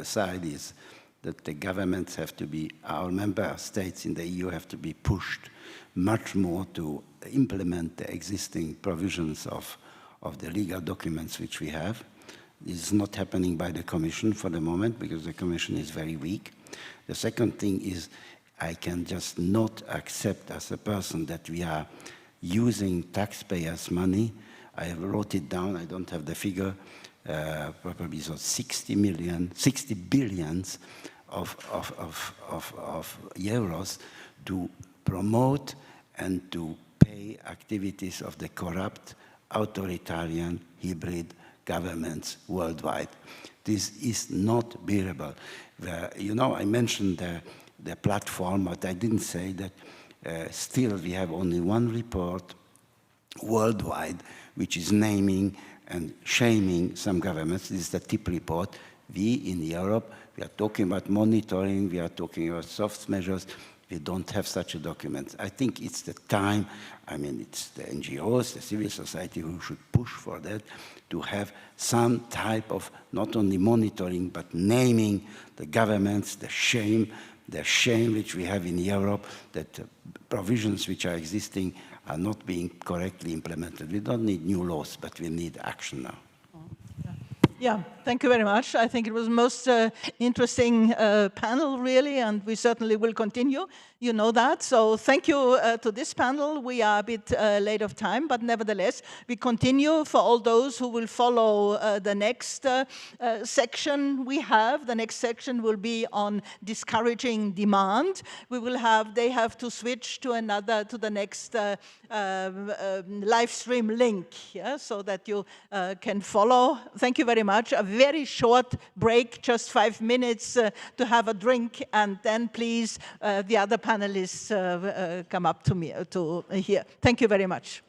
side, is that the governments have to be, our member states in the EU have to be pushed much more to implement the existing provisions of the legal documents which we have. This is not happening by the Commission for the moment, because the Commission is very weak. The second thing is, I can just not accept as a person that we are using taxpayers' money. I wrote it down, I don't have the figure, probably so 60 billions of euros to promote and to pay activities of the corrupt, authoritarian, hybrid governments worldwide. This is not bearable. I mentioned the platform, but I didn't say that still we have only one report worldwide which is naming and shaming some governments. This is the TIP report. We in Europe, we We are talking about monitoring, we are talking about soft measures. We don't have such a document. I think it's the time, I mean, it's the NGOs, the civil society who should push for that, to have some type of not only monitoring, but naming the governments, the shame which we have in Europe, that provisions which are existing are not being correctly implemented. We don't need new laws, but we need action now. Yeah, thank you very much. I think it was most interesting panel, really, and we certainly will continue. You know that. So thank you to this panel. We are a bit late of time, but nevertheless, we continue for all those who will follow the next section we have. The next section will be on discouraging demand. They have to switch to the next live stream link, yeah, so that you can follow. Thank you very much. A very short break, just 5 minutes to have a drink, and then please the other panelists come up to me to here. Thank you very much.